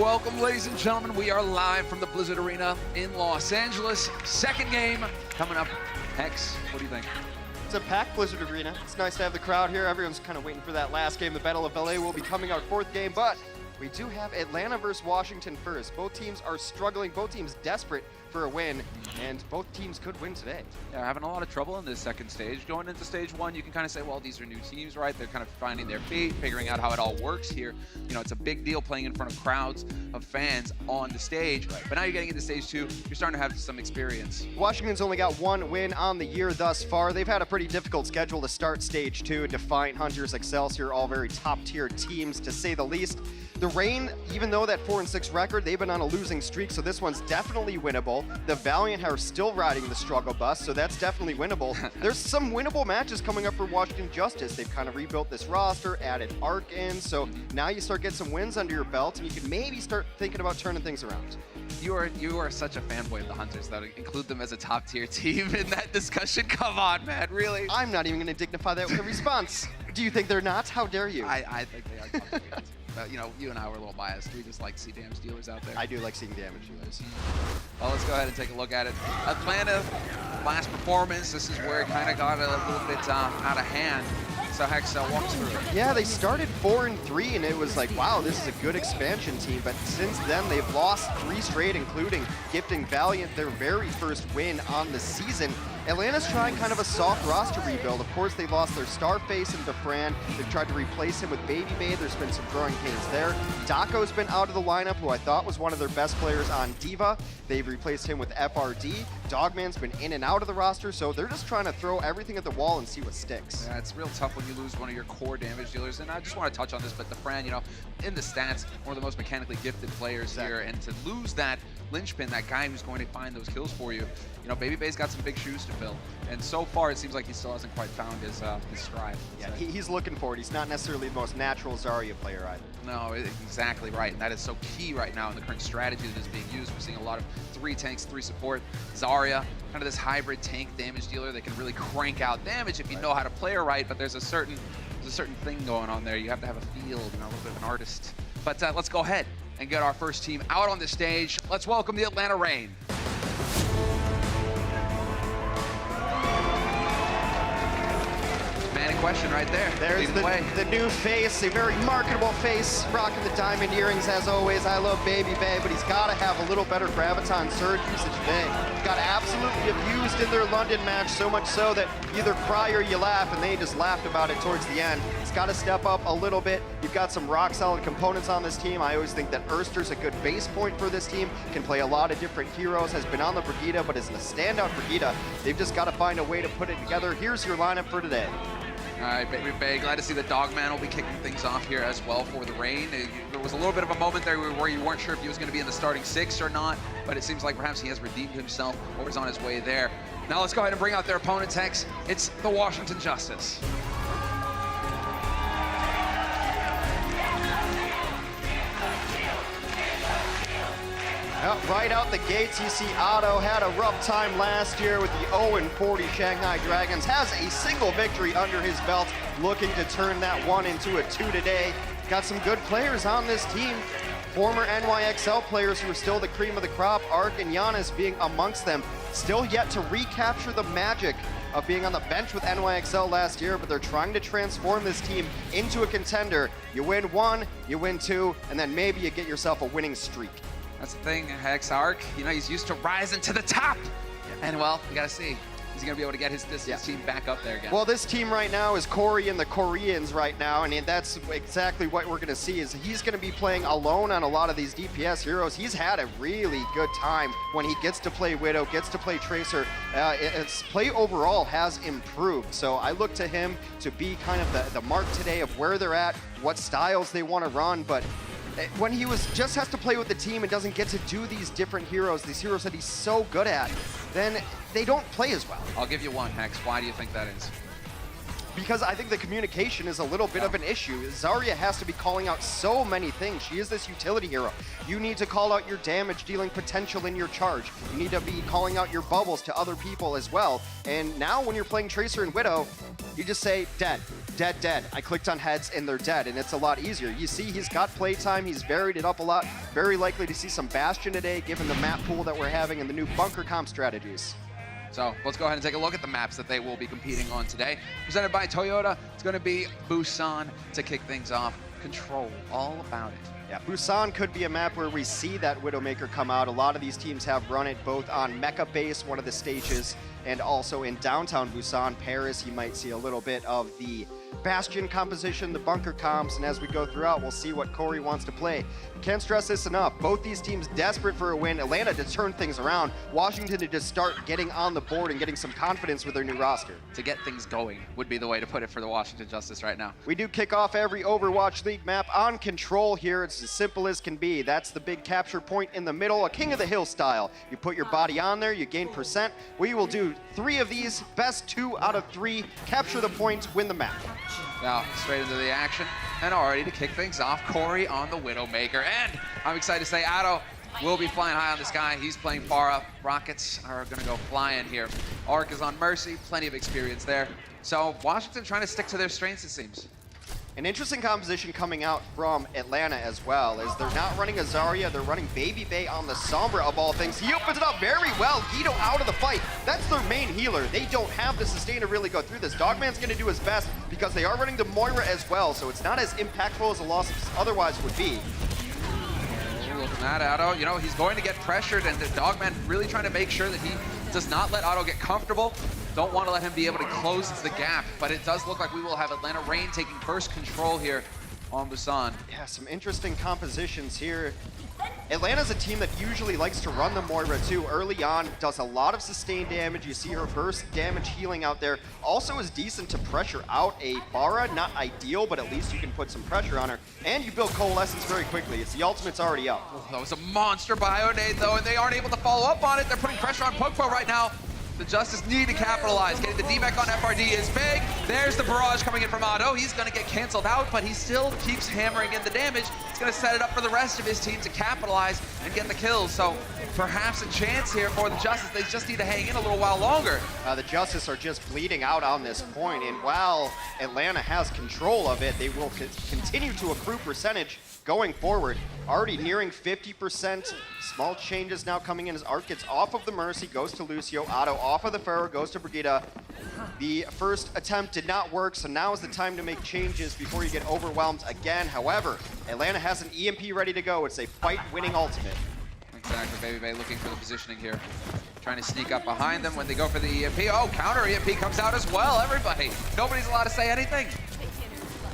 Welcome, ladies and gentlemen. We are live from the Blizzard Arena in Los Angeles. Second game coming up. Hex, what do you think? It's a packed Blizzard Arena. It's nice to have the crowd here. Everyone's kind of waiting for that last game. The Battle of LA will be coming our fourth game, but we do have Atlanta versus Washington first. Both teams are struggling. Both teams desperate for a win, and both teams could win today. Yeah, having a lot of trouble in this second stage. Going into stage one, you can kind of say, well, these are new teams, right? They're kind of finding their feet, figuring out how it all works here. You know, it's a big deal playing in front of crowds of fans on the stage. Right. But now you're getting into stage two, you're starting to have some experience. Washington's only got one win on the year thus far. They've had a pretty difficult schedule to start stage two. Defiant, Hunters, Excelsior, all very top-tier teams, to say the least. The Reign, even though that 4-6 record, they've been on a losing streak, so this one's definitely winnable. The Valiant are still riding the struggle bus, so that's definitely winnable. There's some winnable matches coming up for Washington Justice. They've kind of rebuilt this roster, added Arc in, so now you start getting some wins under your belt, and you can maybe start thinking about turning things around. You are such a fanboy of the Hunters, though, to include them as a top-tier team in that discussion. Come on, man, really? I'm not even going to dignify that with a response. Do you think they're not? How dare you? I think they are top-tier. You know, you and I were a little biased. We just like to see damage dealers out there. I do like seeing damage dealers. Well, let's go ahead and take a look at it. Atlanta, last performance, this is where it kind of got a little bit out of hand. So Hex, walk us through it. Yeah, they started 4-3, and it was like, wow, this is a good expansion team. But since then, they've lost 3 straight, including gifting Valiant their very first win on the season. Atlanta's trying kind of a soft roster rebuild. Of course, they lost their Starface and Befran. They've tried to replace him with Baby Bay. There's been some growing pains there. Dako's been out of the lineup, who I thought was one of their best players on D.Va. They've replaced him with FRD. Dogman's been in and out of the roster, so they're just trying to throw everything at the wall and see what sticks. Yeah, it's real tough when you lose one of your core damage dealers. And I just want to touch on this, but Befran, you know, in the stats, one of the most mechanically gifted players here. And to lose that linchpin, that guy who's going to find those kills for you, you know, Baby Bay's got some big shoes to fill. And so far, it seems like he still hasn't quite found his stride. Yeah, he's looking for it. He's not necessarily the most natural Zarya player either. No, exactly right. And that is so key right now in the current strategy that is being used. We're seeing a lot of 3 tanks, 3 support. Zarya, kind of this hybrid tank damage dealer that can really crank out damage if you know how to play her right. But there's a certain thing going on there. You have to have a feel, you know, a little bit of an artist. But let's go ahead and get our first team out on the stage. Let's welcome the Atlanta Reign. Question right there. There's the new face, a very marketable face, rocking the diamond earrings as always. I love Baby Bay, but he's got to have a little better Graviton surge usage today. Got absolutely abused in their London match, so much so that you either cry or you laugh, and they just laughed about it towards the end. He's got to step up a little bit. You've got some rock-solid components on this team. I always think that Erster's a good base point for this team, can play a lot of different heroes, has been on the Brigitte, but is a standout Brigitte. They've just got to find a way to put it together. Here's your lineup for today. All right, Baby Bay, glad to see the Dogman will be kicking things off here as well for the Reign. There was a little bit of a moment there where you weren't sure if he was going to be in the starting 6 or not, but it seems like perhaps he has redeemed himself or is on his way there. Now let's go ahead and bring out their opponents, Hex. It's the Washington Justice. Right out the gates, you see Otto had a rough time last year with the 0-40 Shanghai Dragons. Has a single victory under his belt, looking to turn that 1 into a 2 today. Got some good players on this team. Former NYXL players who are still the cream of the crop, Arc and Giannis being amongst them. Still yet to recapture the magic of being on the bench with NYXL last year, but they're trying to transform this team into a contender. You win 1, you win 2, and then maybe you get yourself a winning streak. That's the thing, Hex Arc, you know, he's used to rising to the top. And well, we gotta see. He's gonna be able to get his team back up there again. Well, this team right now is Corey and the Koreans right now, and that's exactly what we're gonna see, is he's gonna be playing alone on a lot of these DPS heroes. He's had a really good time when he gets to play Widow, gets to play Tracer. His play overall has improved, so I look to him to be kind of the mark today of where they're at, what styles they wanna run, but when he just has to play with the team and doesn't get to do these different heroes, these heroes that he's so good at, then they don't play as well. I'll give you one, Hex. Why do you think that is? Because I think the communication is a little bit of an issue. Zarya has to be calling out so many things. She is this utility hero. You need to call out your damage dealing potential in your charge. You need to be calling out your bubbles to other people as well. And now when you're playing Tracer and Widow, you just say, dead. dead. I clicked on heads and they're dead, and it's a lot easier. You see he's got playtime, he's varied it up a lot. Very likely to see some Bastion today, given the map pool that we're having and the new bunker comp strategies. So let's go ahead and take a look at the maps that they will be competing on today. Presented by Toyota, it's going to be Busan to kick things off. Control, all about it. Yeah, Busan could be a map where we see that Widowmaker come out. A lot of these teams have run it both on Mecha Base, one of the stages, and also in downtown Busan, Paris. You might see a little bit of the Bastion composition, the bunker comps, and as we go throughout, we'll see what Corey wants to play. Can't stress this enough. Both these teams desperate for a win. Atlanta to turn things around. Washington to just start getting on the board and getting some confidence with their new roster. To get things going would be the way to put it for the Washington Justice right now. We do kick off every Overwatch League map on Control here. It's as simple as can be. That's the big capture point in the middle, a King of the Hill style. You put your body on there, you gain percent. We will do 3 of these, best 2 out of 3, capture the points, win the map. Now, straight into the action, and already to kick things off, Corey on the Widowmaker. And I'm excited to say Otto will be flying high on the sky. He's playing far up. Rockets are going to go flying here. Arc is on Mercy, plenty of experience there. So Washington trying to stick to their strengths, it seems. An interesting composition coming out from Atlanta as well is they're not running a Zarya, they're running Baby Bay on the Sombra of all things. He opens it up very well. Guido out of the fight. That's their main healer. They don't have the sustain to really go through this. Dogman's going to do his best because they are running the Moira as well, so it's not as impactful as a loss otherwise would be. Looking at Otto, you know, he's going to get pressured, and the Dogman really trying to make sure that he does not let Otto get comfortable. Don't want to let him be able to close the gap, but it does look like we will have Atlanta Reign taking first control here on Busan. Yeah, some interesting compositions here. Atlanta's a team that usually likes to run the Moira too early on, does a lot of sustained damage. You see her burst damage healing out there. Also is decent to pressure out a Pharah, not ideal, but at least you can put some pressure on her. And you build Coalescence very quickly. It's the ultimate's already up. Oh, that was a monster Bionade though, and they aren't able to follow up on it. They're putting pressure on Pokpo right now. The Justice need to capitalize. Getting the D-Mech on FRD is big. There's the barrage coming in from Otto. He's going to get canceled out, but he still keeps hammering in the damage. It's going to set it up for the rest of his team to capitalize and get the kills. So perhaps a chance here for the Justice. They just need to hang in a little while longer. The Justice are just bleeding out on this point, and while Atlanta has control of it, they will continue to accrue percentage going forward. Already nearing 50%. Small changes now coming in as Arc gets off of the Mercy, goes to Lucio. Otto off of the Pharaoh, goes to Brigitte. The first attempt did not work, so now is the time to make changes before you get overwhelmed again. However, Atlanta has an EMP ready to go. It's a fight-winning ultimate. Exactly, Baby Bay looking for the positioning here. Trying to sneak up behind them when they go for the EMP. Oh, counter EMP comes out as well, everybody. Nobody's allowed to say anything.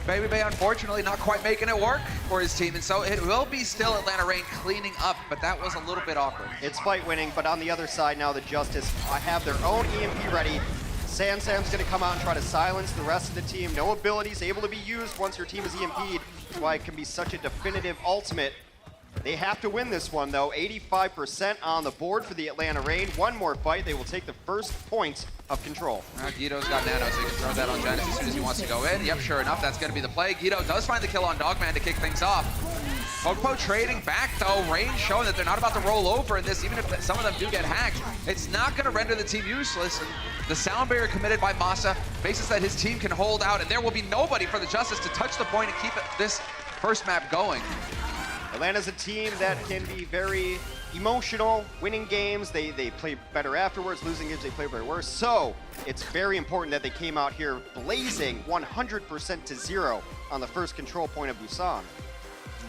Baby Bay, unfortunately, not quite making it work for his team, and so it will be still Atlanta Reign cleaning up, but that was a little bit awkward. It's fight winning, but on the other side now, the Justice have their own EMP ready. Sam's going to come out and try to silence the rest of the team. No abilities able to be used once your team is EMP'd. That's why it can be such a definitive ultimate. They have to win this one, though. 85% on the board for the Atlanta Reign. One more fight, they will take the first point of control. Guido's got nano, so he can throw that on Genesis as soon as he wants to go in. Yep, sure enough, that's going to be the play. Guido does find the kill on Dogman to kick things off. Pokpo trading back, though. Reign showing that they're not about to roll over in this, even if some of them do get hacked. It's not going to render the team useless. And the sound barrier committed by Masa bases that his team can hold out, and there will be nobody for the Justice to touch the point and keep this first map going. Atlanta's a team that can be very emotional, winning games. They play better afterwards, losing games they play very worse. So it's very important that they came out here blazing 100% to 0 on the first control point of Busan.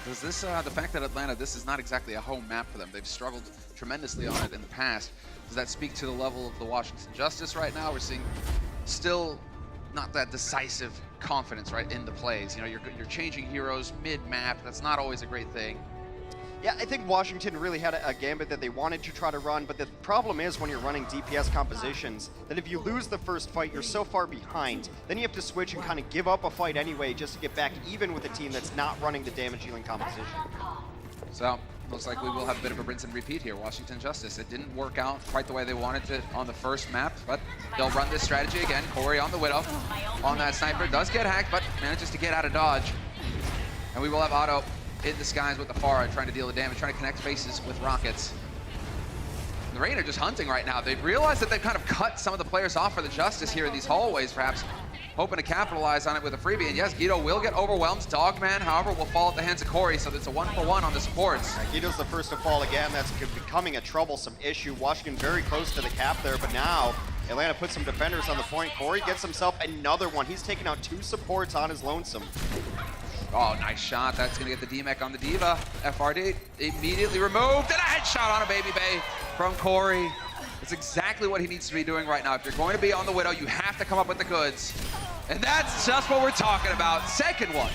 Does this, the fact that Atlanta, this is not exactly a home map for them. They've struggled tremendously on it in the past. Does that speak to the level of the Washington Justice right now? We're seeing still not that decisive confidence, right, in the plays. You know, you're changing heroes mid-map. That's not always a great thing. Yeah, I think Washington really had a gambit that they wanted to try to run, but the problem is when you're running DPS compositions, that if you lose the first fight, you're so far behind, then you have to switch and kind of give up a fight anyway just to get back even with a team that's not running the damage dealing composition. So, looks like we will have a bit of a rinse and repeat here. Washington Justice, it didn't work out quite the way they wanted to on the first map, but they'll run this strategy again. Corey on the Widow, on that sniper, does get hacked, but manages to get out of dodge. And we will have Otto in the skies with the Pharah, trying to deal the damage, trying to connect faces with rockets. The Reign are just hunting right now. They've realized that they've kind of cut some of the players off for the Justice here in these hallways, perhaps. hoping to capitalize on it with a freebie. And yes, Guido will get overwhelmed. Dogman, however, will fall at the hands of Corey, so it's a 1-for-1 on the supports. Guido's the first to fall again. That's becoming a troublesome issue. Washington very close to the cap there, but now Atlanta puts some defenders on the point. Corey gets himself another one. He's taken out 2 supports on his lonesome. Oh, nice shot. That's going to get the DMEC on the Diva. FRD immediately removed, and a headshot on a Baby Bay from Corey. It's exactly what he needs to be doing right now. If you're going to be on the Widow, you have to come up with the goods. And that's just what we're talking about. Second one.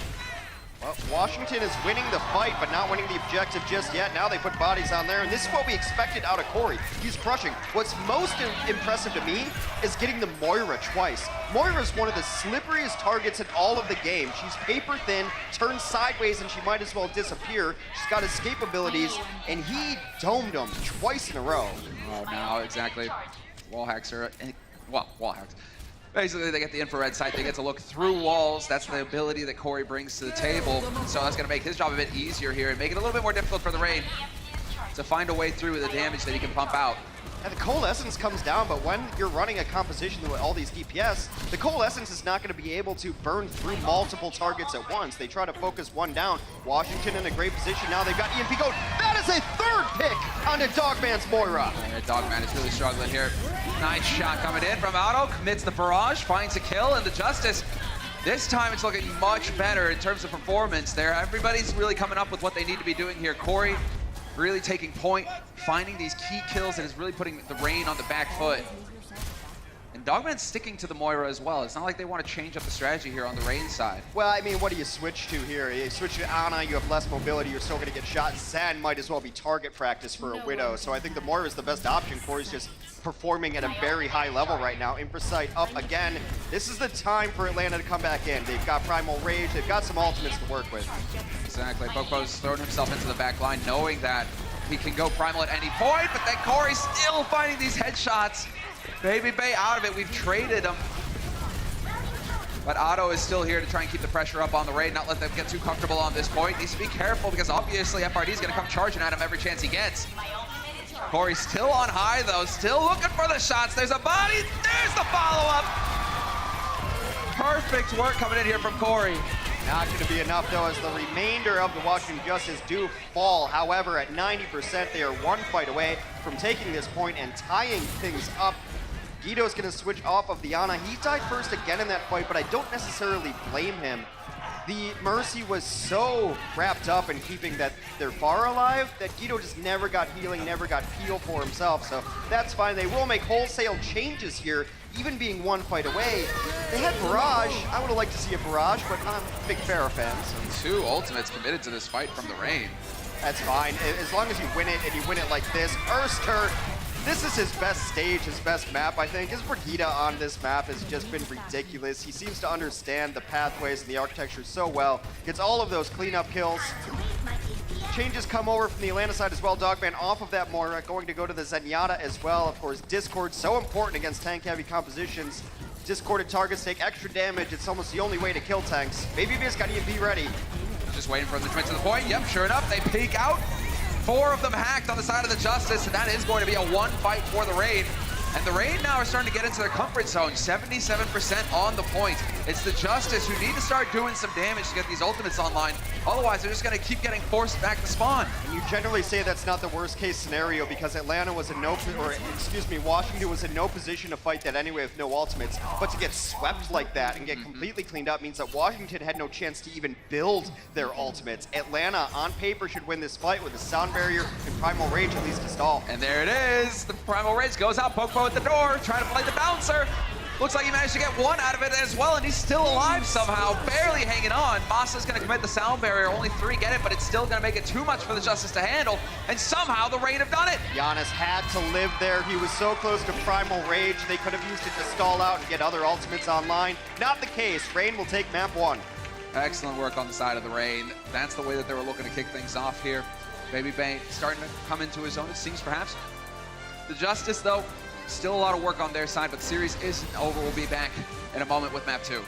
Well, Washington is winning the fight, but not winning the objective just yet. Now they put bodies on there, and this is what we expected out of Corey. He's crushing. What's most impressive to me is getting the Moira twice. Moira is one of the slipperiest targets in all of the game. She's paper thin, turns sideways, and she might as well disappear. She's got escape abilities, and he domed them twice in a row. Oh, now exactly. Wall hacks are, well, wall hacks. Basically, they get the infrared sight. They get to look through walls. That's the ability that Corey brings to the table. So that's going to make his job a bit easier here and make it a little bit more difficult for the Rain to find a way through with the damage that he can pump out. And the Coalescence comes down, but when you're running a composition with all these DPS, the Coalescence is not going to be able to burn through multiple targets at once. They try to focus one down. Washington in a great position now. They've got EMP going. That is a 3rd pick onto Dogman's Moira. Yeah, Dogman is really struggling here. Nice shot coming in from Otto. Commits the barrage, finds a kill, and the Justice. This time it's looking much better in terms of performance there. Everybody's really coming up with what they need to be doing here. Corey really taking point, finding these key kills, and is really putting the Rain on the back foot. And Dogman's sticking to the Moira as well. It's not like they want to change up the strategy here on the Rain side. Well, I mean, what do you switch to here? You switch to Ana, you have less mobility, you're still going to get shot. Zen might as well be target practice for a Widow, so I think the Moira is the best option. Corey's just performing at a very high level right now. Impresight up again. This is the time for Atlanta to come back in. They've got Primal Rage, they've got some ultimates to work with. Exactly. Popo's thrown himself into the back line, knowing that he can go Primal at any point, but then Corey's still finding these headshots. Baby Bay out of it. We've traded him. But Otto is still here to try and keep the pressure up on the Raid, not let them get too comfortable on this point. Needs to be careful because obviously FRD is going to come charging at him every chance he gets. Corey's still on high though, still looking for the shots. There's a body, there's the follow-up. Perfect work coming in here from Corey. Not going to be enough though, as the remainder of the Washington Justice do fall. However, at 90%, they are 1 fight away from taking this point and tying things up. Guido's going to switch off of the Ana. He died first again in that fight, but I don't necessarily blame him. The Mercy was so wrapped up in keeping that their bar alive that Guido just never got healing, never got heal for himself. So that's fine. They will make wholesale changes here, even being 1 fight away. They had Barrage. I would have liked to see a Barrage, but I'm a big Pharah fan. So. 2 ultimates committed to this fight from the Rain. That's fine. As long as you win it and you win it like this. Erster, this is his best stage, his best map, I think. His Brigida on this map has just been ridiculous. He seems to understand the pathways and the architecture so well. Gets all of those cleanup kills. Changes come over from the Atlanta side as well. Dogman off of that Moira, going to go to the Zenyatta as well. Of course, Discord, so important against tank-heavy compositions. Discorded targets take extra damage. It's almost the only way to kill tanks. Baby B's got EMP ready. Just waiting for them to twin to the point. Yep, sure enough, they peek out. 4 of them hacked on the side of the Justice, and that is going to be a 1 fight for the Raid. And the Raid now are starting to get into their comfort zone, 77% on the point. It's the Justice who need to start doing some damage to get these ultimates online. Otherwise, they're just going to keep getting forced back to spawn. And you generally say that's not the worst case scenario because Atlanta was in Washington was in no position to fight that anyway with no ultimates. But to get swept like that and get completely cleaned up means that Washington had no chance to even build their ultimates. Atlanta, on paper, should win this fight with a Sound Barrier and Primal Rage at least to stall. And there it is. The Primal Rage goes out, Popo at the door, trying to play the bouncer. Looks like he managed to get 1 out of it as well, and he's still alive somehow, barely hanging on. Masa's gonna commit the Sound Barrier, only 3 get it, but it's still gonna make it too much for the Justice to handle, and somehow the Raid have done it. Giannis had to live there. He was so close to Primal Rage, they could have used it to stall out and get other ultimates online. Not the case. Rain will take map 1. Excellent work on the side of the Rain. That's the way that they were looking to kick things off here. Baby Bay starting to come into his own, it seems, perhaps. The Justice, though, still a lot of work on their side, but the series isn't over. We'll be back in a moment with map 2.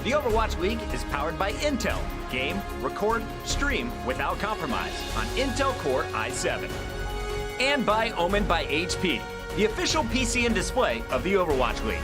The Overwatch League is powered by Intel. Game, record, stream without compromise on Intel Core i7. And by Omen by HP. the official PC and display of the Overwatch League.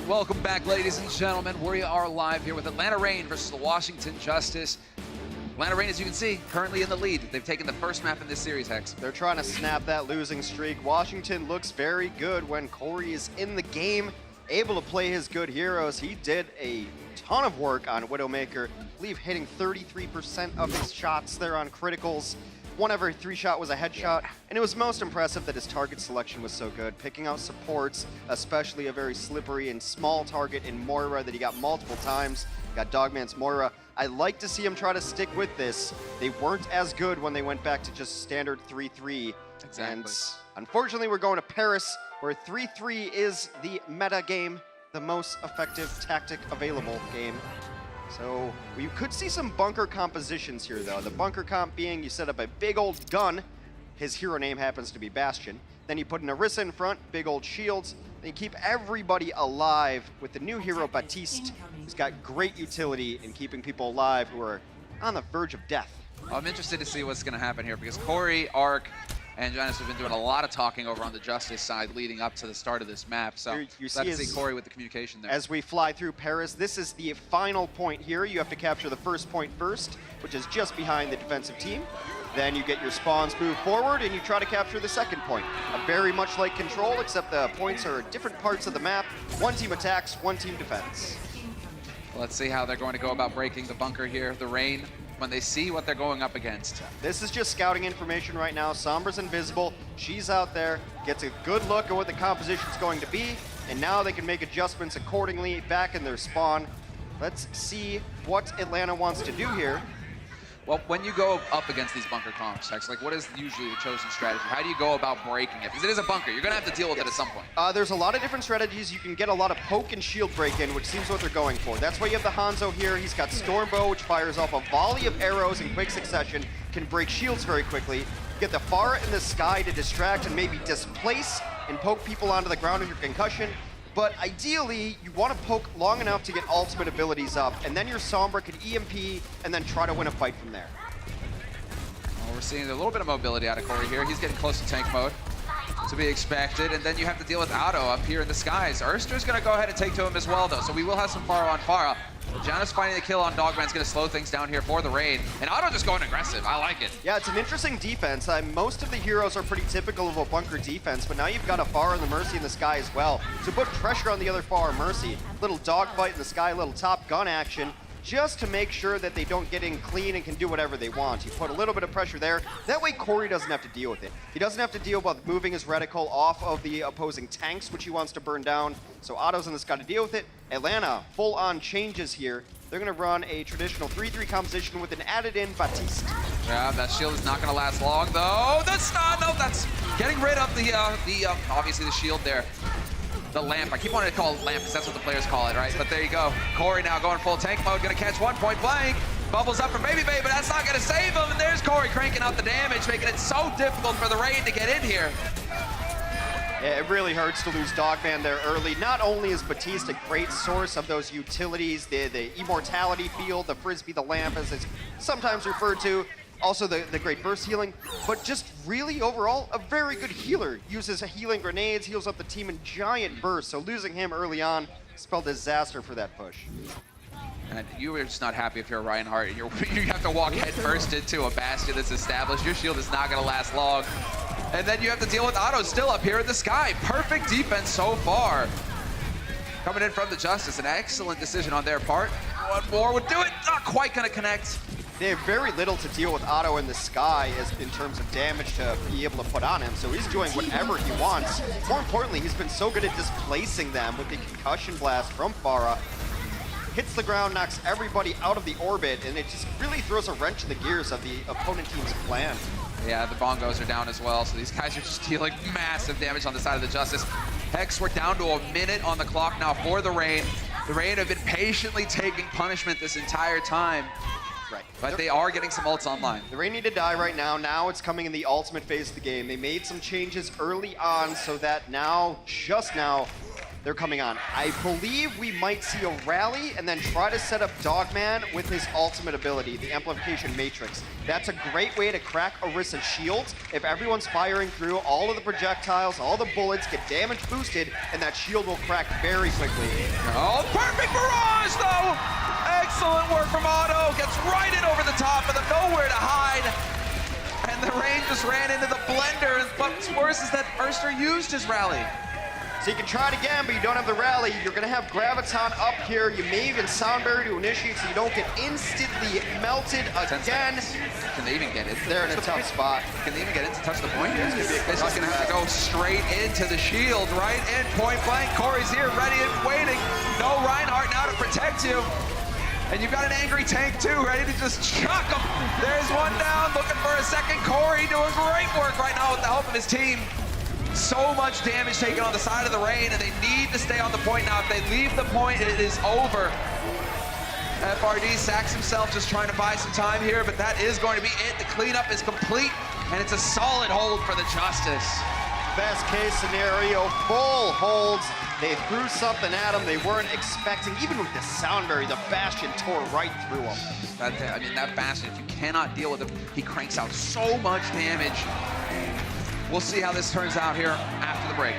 Welcome back, ladies and gentlemen. We are live here with Atlanta Reign versus the Washington Justice. Atlanta Reign, as you can see, currently in the lead. They've taken the first map in this series, Hex. They're trying to snap that losing streak. Washington looks very good when Corey is in the game, able to play his good heroes. He did a ton of work on Widowmaker, I believe hitting 33% of his shots there on criticals. 1 every 3 shot was a headshot, and it was most impressive that his target selection was so good, picking out supports, especially a very slippery and small target in Moira that he got multiple times. Got Dogman's Moira. I like to see him try to stick with this. They weren't as good when they went back to just standard 3-3. Exactly. And unfortunately, we're going to Paris, where 3-3 is the meta game, the most effective tactic available game. So we could see some bunker compositions here, though. The bunker comp being you set up a big old gun. His hero name happens to be Bastion. Then you put an Orisa in front, big old shields. Then you keep everybody alive with the new hero Baptiste, who's got great utility in keeping people alive who are on the verge of death. I'm interested to see what's going to happen here because Corey, Ark, and Giannis have been doing a lot of talking over on the Justice side leading up to the start of this map. So you glad to see Corey with the communication there. As we fly through Paris, this is the final point here. You have to capture the first point first, which is just behind the defensive team. Then you get your spawns move forward and you try to capture the second point. Very much like Control, except the points are different parts of the map. One team attacks, one team defends. Let's see how they're going to go about breaking the bunker here. The Reign, when they see what they're going up against. This is just scouting information right now. Sombra's invisible. She's out there, gets a good look at what the composition's going to be, and now they can make adjustments accordingly back in their spawn. Let's see what Atlanta wants to do here. Well, when you go up against these bunker comps, Hex, like what is usually the chosen strategy? How do you go about breaking it? Because it is a bunker. You're going to have to deal with it at some point. There's a lot of different strategies. You can get a lot of poke and shield break-in, which seems what they're going for. That's why you have the Hanzo here. He's got Stormbow, which fires off a volley of arrows in quick succession, can break shields very quickly. You get the Pharah in the sky to distract and maybe displace and poke people onto the ground with your concussion. But ideally, you want to poke long enough to get ultimate abilities up, and then your Sombra can EMP and then try to win a fight from there. Well, we're seeing a little bit of mobility out of Corey here. He's getting close to tank mode, to be expected. And then you have to deal with Otto up here in the skies. Erster's going to go ahead and take to him as well, though. So we will have some Pharah on Pharah. Janus finding the kill on Dogman's going to slow things down here for the Reign. And Otto just going aggressive. I like it. Yeah, it's an interesting defense. Most of the heroes are pretty typical of a bunker defense, but now you've got a Pharah and the Mercy in the sky as well. So put pressure on the other Pharah Mercy. Little dogfight in the sky, little Top Gun action, just to make sure that they don't get in clean and can do whatever they want. You put a little bit of pressure there. That way Corey doesn't have to deal with it. He doesn't have to deal with moving his reticle off of the opposing tanks, which he wants to burn down. So Otto's in this guy to deal with it. Atlanta, full-on changes here. They're going to run a traditional 3-3 composition with an added-in Baptiste. Yeah, that shield is not going to last long, though. The stun, no, that's getting rid of the obviously the shield there. The lamp. I keep wanting to call it lamp because that's what the players call it, right? But there you go. Corey now going full tank mode, going to catch one point blank. Bubbles up for Baby Babe, but that's not gonna save him. And there's Corey cranking out the damage, making it so difficult for the Rain to get in here. Yeah, it really hurts to lose Dogman there early. Not only is Batiste a great source of those utilities, the immortality field, the Frisbee, the lamp, as it's sometimes referred to, also the great burst healing, but just really overall a very good healer. Uses healing grenades, heals up the team in giant bursts, so losing him early on spelled disaster for that push. And you are just not happy if you're Reinhardt and you have to walk head first into a bastion that's established. Your shield is not gonna last long. And then you have to deal with Otto still up here in the sky. Perfect defense so far. Coming in from the Justice, an excellent decision on their part. One more would do it, not quite gonna connect. They have very little to deal with Otto in the sky in terms of damage to be able to put on him, so he's doing whatever he wants. More importantly, he's been so good at displacing them with the concussion blast from Pharah. Hits the ground, knocks everybody out of the orbit, and it just really throws a wrench in the gears of the opponent team's plan. Yeah, the bongos are down as well, so these guys are just dealing massive damage on the side of the Justice. Hex, we're down to a minute on the clock now for the Rain. The Rain have been patiently taking punishment this entire time. Right. But they are getting some ults online. The Rain need to die right now. Now it's coming in the ultimate phase of the game. They made some changes early on so that now, just now, they're coming on. I believe we might see a rally and then try to set up Dogman with his ultimate ability, the Amplification Matrix. That's a great way to crack Orissa's shields. If everyone's firing through, all of the projectiles, all the bullets get damage boosted, and that shield will crack very quickly. Oh, perfect barrage though! Excellent work from Otto. Gets right in over the top with nowhere to hide. And the Rain just ran into the blender. And what's worse is that Erster used his rally. So you can try it again, but you don't have the rally. You're gonna have Graviton up here. You may even Soundberry to initiate so you don't get instantly melted again. Can they even get it? They're in a tough spot. Can they even get in to touch the point? This is gonna have to go straight into the shield, right in point blank. Corey's here, ready and waiting. No Reinhardt now to protect you. And you've got an angry tank too, ready to just chuck him. There's one down, looking for a second. Corey doing great work right now with the help of his team. So much damage taken on the side of the Rain, and they need to stay on the point now. If they leave the point, it is over. FRD sacks himself, just trying to buy some time here, but that is going to be it. The cleanup is complete, and it's a solid hold for the Justice. Best case scenario, full holds. They threw something at him they weren't expecting. Even with the Soundberry, the Bastion tore right through him. I mean, that Bastion, if you cannot deal with him, he cranks out so much damage. We'll see how this turns out here after the break.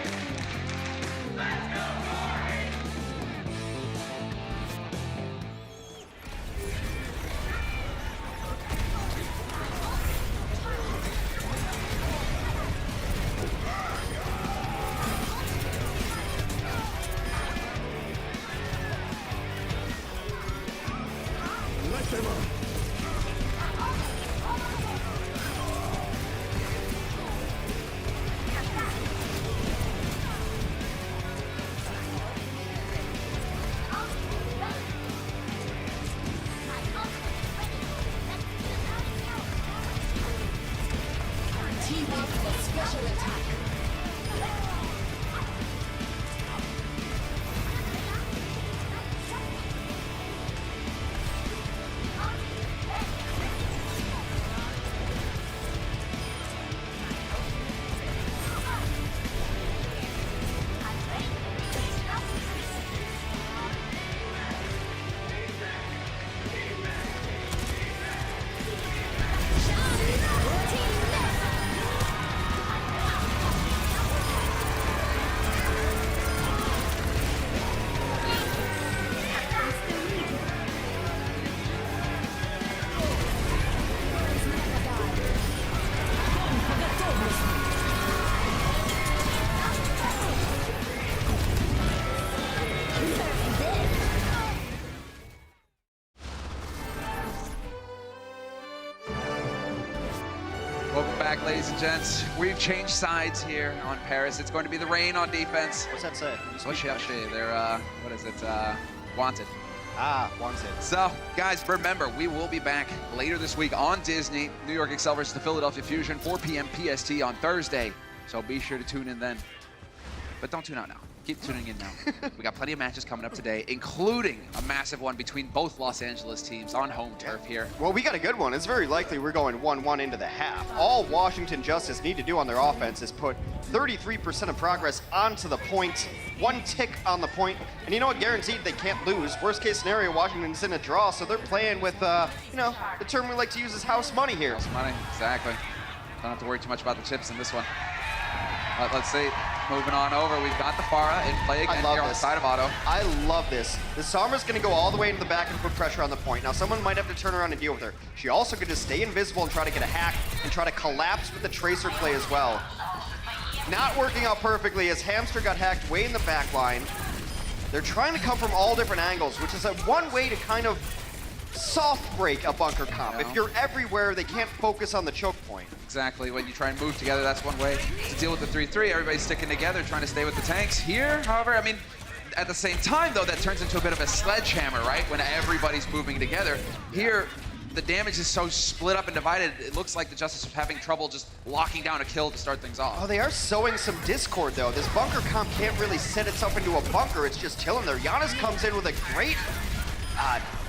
Welcome back, ladies and gents. We've changed sides here on Paris. It's going to be the Rain on defense. What's that say? They're, what is it? Wanted. Ah, Wanted. So, guys, remember, we will be back later this week on Disney. New York Excel versus the Philadelphia Fusion, 4 p.m. PST on Thursday. So be sure to tune in then. But don't tune out now. Keep tuning in now. We got plenty of matches coming up today, including a massive one between both Los Angeles teams on home turf here. Well, we got a good one. It's very likely we're going 1-1 into the half. All Washington Justice need to do on their offense is put 33% of progress onto the point, 1 tick on the point, and you know what? Guaranteed they can't lose. Worst case scenario, Washington's in a draw, so they're playing with, you know, the term we like to use is house money here. House money, exactly. Don't have to worry too much about the chips in this one. Let's see, moving on over, we've got the Pharah in play again here on the side of Otto. I love this. The Sombra's gonna go all the way into the back and put pressure on the point. Now someone might have to turn around and deal with her. She also could just stay invisible and try to get a hack and try to collapse with the Tracer play as well. Not working out perfectly as Hamster got hacked way in the back line. They're trying to come from all different angles, which is one way to kind of soft break a bunker comp. If you're everywhere, they can't focus on the choke point. Exactly, when you try and move together, that's one way to deal with the 3-3. Everybody's sticking together, trying to stay with the tanks. Here, however, I mean, at the same time, though, that turns into a bit of a sledgehammer, right? When everybody's moving together. Here, the damage is so split up and divided, it looks like the Justice are having trouble just locking down a kill to start things off. Oh, they are sowing some discord, though. This bunker comp can't really set itself into a bunker. It's just chilling there. Giannis comes in with a great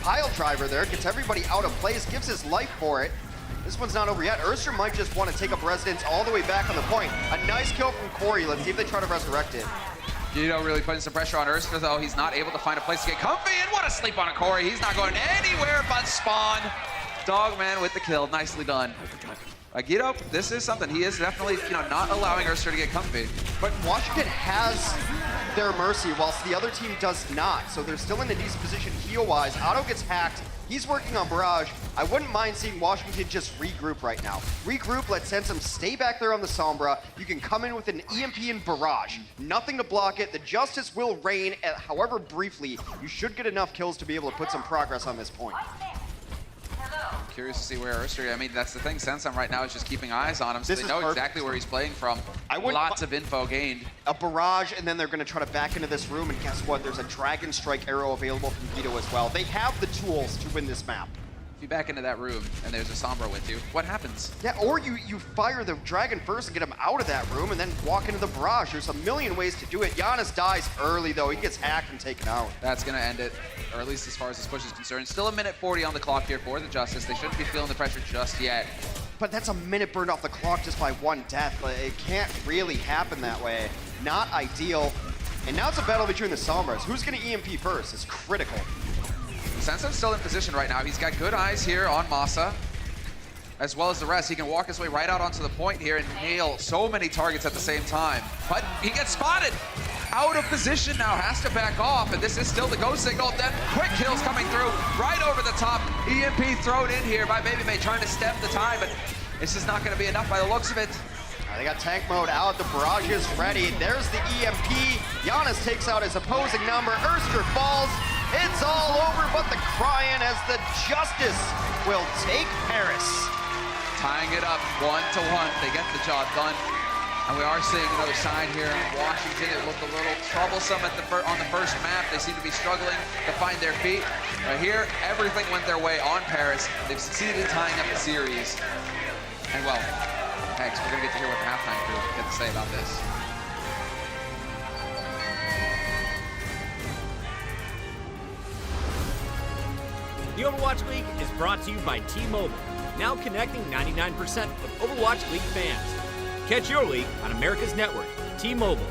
pile driver there, gets everybody out of place, gives his life for it. This one's not over yet. Urster might just want to take up residence all the way back on the point. A nice kill from Corey. Let's see if they try to resurrect it. You know, really putting some pressure on Urster, though. He's not able to find a place to get comfy, and what a sleep on a Corey. He's not going anywhere but spawn. Dogman with the kill. Nicely done. Guido, this is something. He is definitely, you know, not allowing Urster to get comfy. But Washington has their mercy, whilst the other team does not. So they're still in a decent position heal-wise. Otto gets hacked. He's working on Barrage. I wouldn't mind seeing Washington just regroup right now. Regroup, let Sensum stay back there on the Sombra. You can come in with an EMP and Barrage. Nothing to block it. The Justice will reign, however briefly. You should get enough kills to be able to put some progress on this point. Curious to see where Urster, I mean, that's the thing. Sensum right now is just keeping eyes on him, so they know exactly where he's playing from. Lots of info gained. A barrage, and then they're going to try to back into this room, and guess what? There's a Dragon Strike arrow available from Guido as well. They have the tools to win this map. If you back into that room, and there's a Sombra with you, what happens? Yeah, or you fire the Dragon first and get him out of that room, and then walk into the barrage. There's a million ways to do it. Giannis dies early, though. He gets hacked and taken out. That's going to end it, or at least as far as this push is concerned. Still a minute 40 on the clock here for the Justice. They shouldn't be feeling the pressure just yet. But that's a minute burned off the clock just by 1 death. Like, it can't really happen that way. Not ideal. And now it's a battle between the Sombras. Who's going to EMP first? It's critical. Sensum's still in position right now. He's got good eyes here on Masa, as well as the rest. He can walk his way right out onto the point here and nail so many targets at the same time. But he gets spotted. Out of position now, has to back off, and this is still the go signal. Then quick kills coming through, right over the top. EMP thrown in here by Baby May, trying to stem the time, but this is not going to be enough by the looks of it. They got tank mode out, the barrage is ready. There's the EMP. Giannis takes out his opposing number. Urster falls. It's all over but the crying as the Justice will take Paris. Tying it up 1-1. They get the job done. And we are seeing another side here in Washington. It looked a little troublesome at on the first map. They seem to be struggling to find their feet. But here, everything went their way on Paris. They've succeeded in tying up the series. And well, Hex, we're going to get to hear what the halftime crew had to say about this. The Overwatch League is brought to you by T-Mobile, now connecting 99% of Overwatch League fans. Catch your league on America's network, T-Mobile.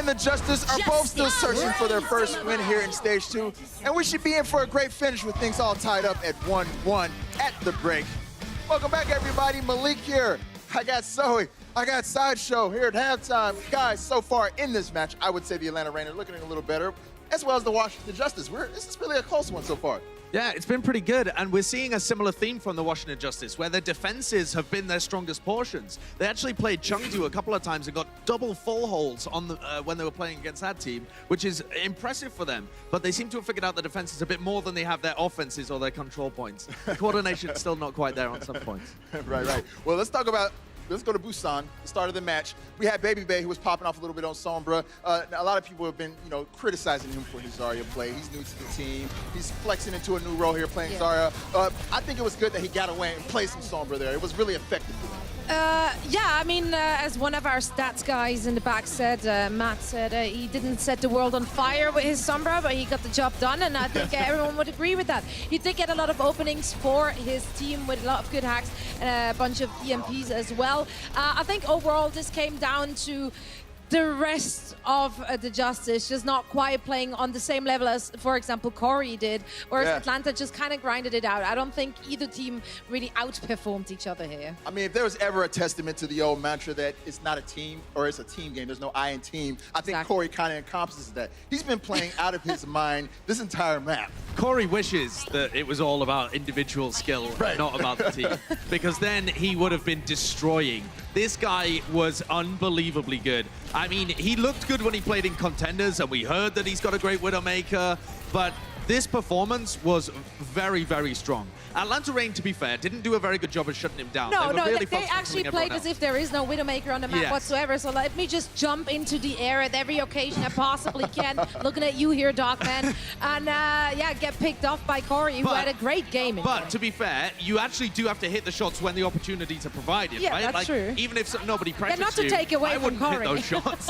and the Justice are both still searching for their first win here in Stage 2, and we should be in for a great finish with things all tied up at 1-1 at the break. Welcome back, everybody. Malik here. I got Zoe. I got Sideshow here at halftime. Guys, so far in this match, I would say the Atlanta Reign are looking a little better, as well as the Washington Justice. This is really a close one so far. Yeah, it's been pretty good, and we're seeing a similar theme from the Washington Justice, where their defenses have been their strongest portions. They actually played Chengdu a couple of times and got double full holes on the, when they were playing against that team, which is impressive for them. But they seem to have figured out the defenses a bit more than they have their offenses or their control points. The coordination's still not quite there on some points. Right. Well, let's go to Busan, the start of the match. We had Baby Bay, who was popping off a little bit on Sombra. A lot of people have been, criticizing him for his Zarya play. He's new to the team. He's flexing into a new role here playing Zarya. I think it was good that he got away and played some Sombra there. It was really effective for him. Yeah, I mean, as one of our stats guys in the back said, Matt said, he didn't set the world on fire with his Sombra, but he got the job done, and I think everyone would agree with that. He did get a lot of openings for his team with a lot of good hacks and a bunch of EMPs as well. I think overall this came down to the rest of the Justice just not quite playing on the same level as, for example, Corey did, whereas Atlanta just kind of grinded it out. I don't think either team really outperformed each other here. I mean, if there was ever a testament to the old mantra that it's not a team, or it's a team game, there's no I in team, I think Corey kind of encompasses that. He's been playing out of his mind this entire map. Corey wishes that it was all about individual skill, not about the team, because then he would have been destroying. This guy was unbelievably good. I mean, he looked good when he played in Contenders, and we heard that he's got a great Widowmaker, but this performance was very, very strong. Atlanta Reign, to be fair, didn't do a very good job of shutting him down. No, really they actually played as if there is no Widowmaker on the map whatsoever. So let me just jump into the air at every occasion I possibly can. Looking at you here, Dogman. And get picked off by Corey, who had a great game. But to be fair, you actually do have to hit the shots when the opportunities are provided, right? That's true. Even if nobody pressures not to take away I from wouldn't Corey. hit those shots.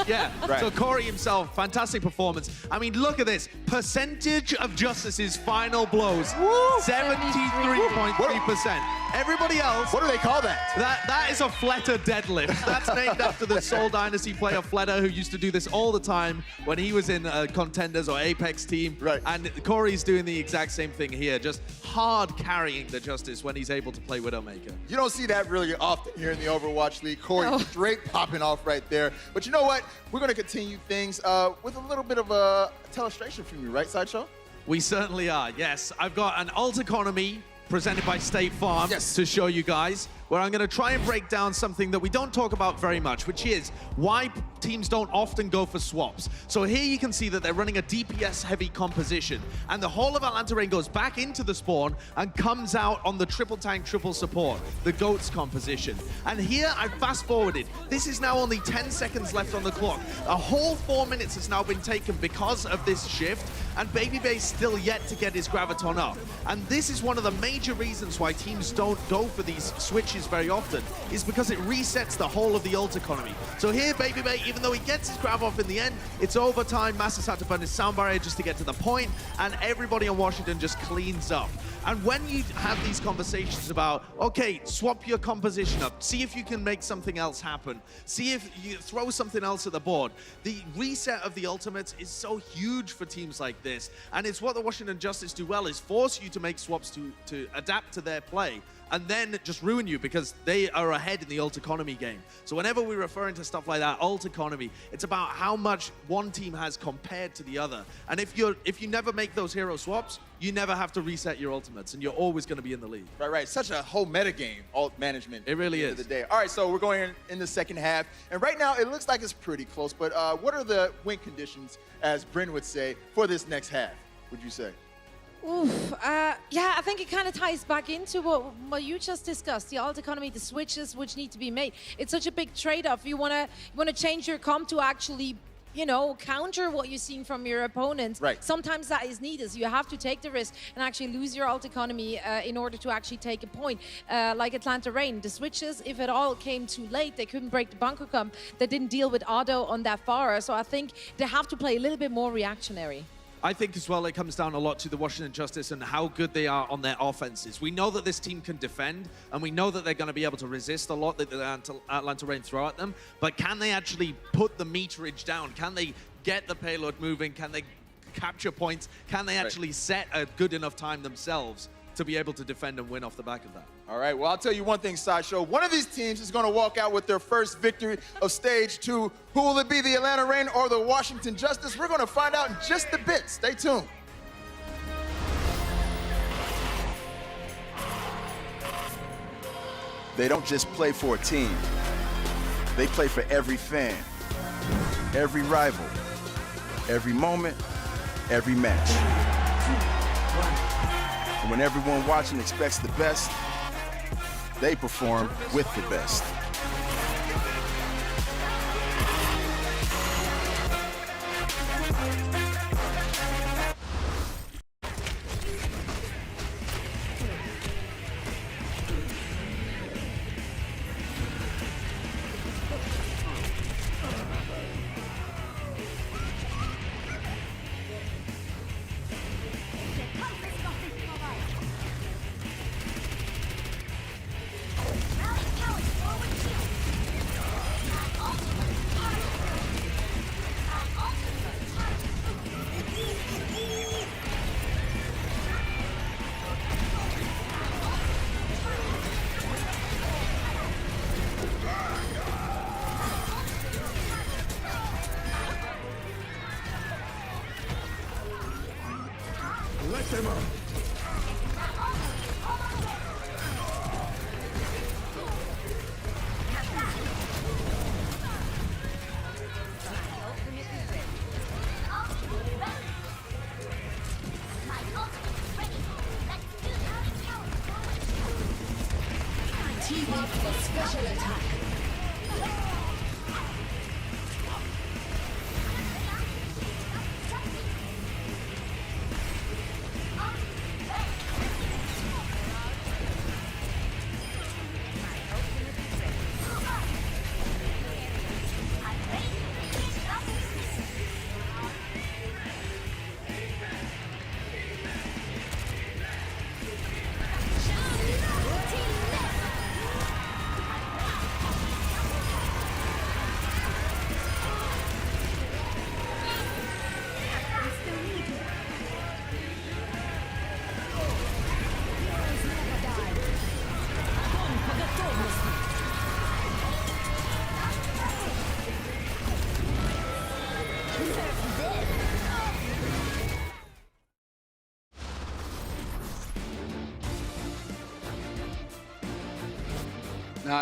So Corey himself, fantastic performance. I mean, look at this. Percentage of Justice's final blows, 73.3%. Everybody else... What do they call that? That is a Fleta deadlift. That's named after the Seoul Dynasty player Fleta, who used to do this all the time when he was in Contenders or Apex team. And Corey's doing the exact same thing here, just hard carrying the Justice when he's able to play Widowmaker. You don't see that really often here in the Overwatch League. Corey straight popping off right there. But you know what? We're going to continue things with a little bit of a illustration from you, right, Sideshow? We certainly are, yes. I've got an alt economy presented by State Farm to show you guys, where I'm going to try and break down something that we don't talk about very much, which is why teams don't often go for swaps. So here you can see that they're running a DPS-heavy composition, and the whole of Atlanta Reign goes back into the spawn and comes out on the triple tank, triple support, the GOATS composition. And here I fast-forwarded. This is now only 10 seconds left on the clock. A whole 4 minutes has now been taken because of this shift, and Baby Bay's still yet to get his Graviton up. And this is one of the major reasons why teams don't go for these switches very often, is because it resets the whole of the ult economy. So here, Baby Bay, even though he gets his grab off in the end, it's overtime. Masses had to burn his sound barrier just to get to the point, and everybody on Washington just cleans up. And when you have these conversations about, okay, swap your composition up, see if you can make something else happen, see if you throw something else at the board, the reset of the ultimates is so huge for teams like this. And it's what the Washington Justice do well, is force you to make swaps to adapt to their play, and then just ruin you because they are ahead in the ult economy game. So whenever we're referring to stuff like that, ult economy, it's about how much one team has compared to the other. And if you never make those hero swaps, you never have to reset your ultimates, and you're always going to be in the lead. Right. Such a whole meta game, ult management. It really is. At the end of the day. All right, so we're going in the second half, and right now it looks like it's pretty close. But what are the win conditions, as Bryn would say, for this next half? Would you say? Oof. I think it kind of ties back into what you just discussed, the alt economy, the switches which need to be made. It's such a big trade-off. You want to change your comp to actually, counter what you've seen from your opponent. Sometimes that is needed. So you have to take the risk and actually lose your alt economy in order to actually take a point. Like Atlanta Reign, the switches, if it all came too late, they couldn't break the bunker comp. They didn't deal with auto on that far. So I think they have to play a little bit more reactionary. I think as well it comes down a lot to the Washington Justice and how good they are on their offenses. We know that this team can defend, and we know that they're going to be able to resist a lot that the Atlanta Reign throw at them, but can they actually put the meterage down? Can they get the payload moving? Can they capture points? Can they actually set a good enough time themselves to be able to defend and win off the back of that? All right, well, I'll tell you one thing, Sideshow. One of these teams is going to walk out with their first victory of Stage 2. Who will it be, the Atlanta Reign or the Washington Justice? We're going to find out in just a bit. Stay tuned. They don't just play for a team. They play for every fan, every rival, every moment, every match. And when everyone watching expects the best, they perform with the best.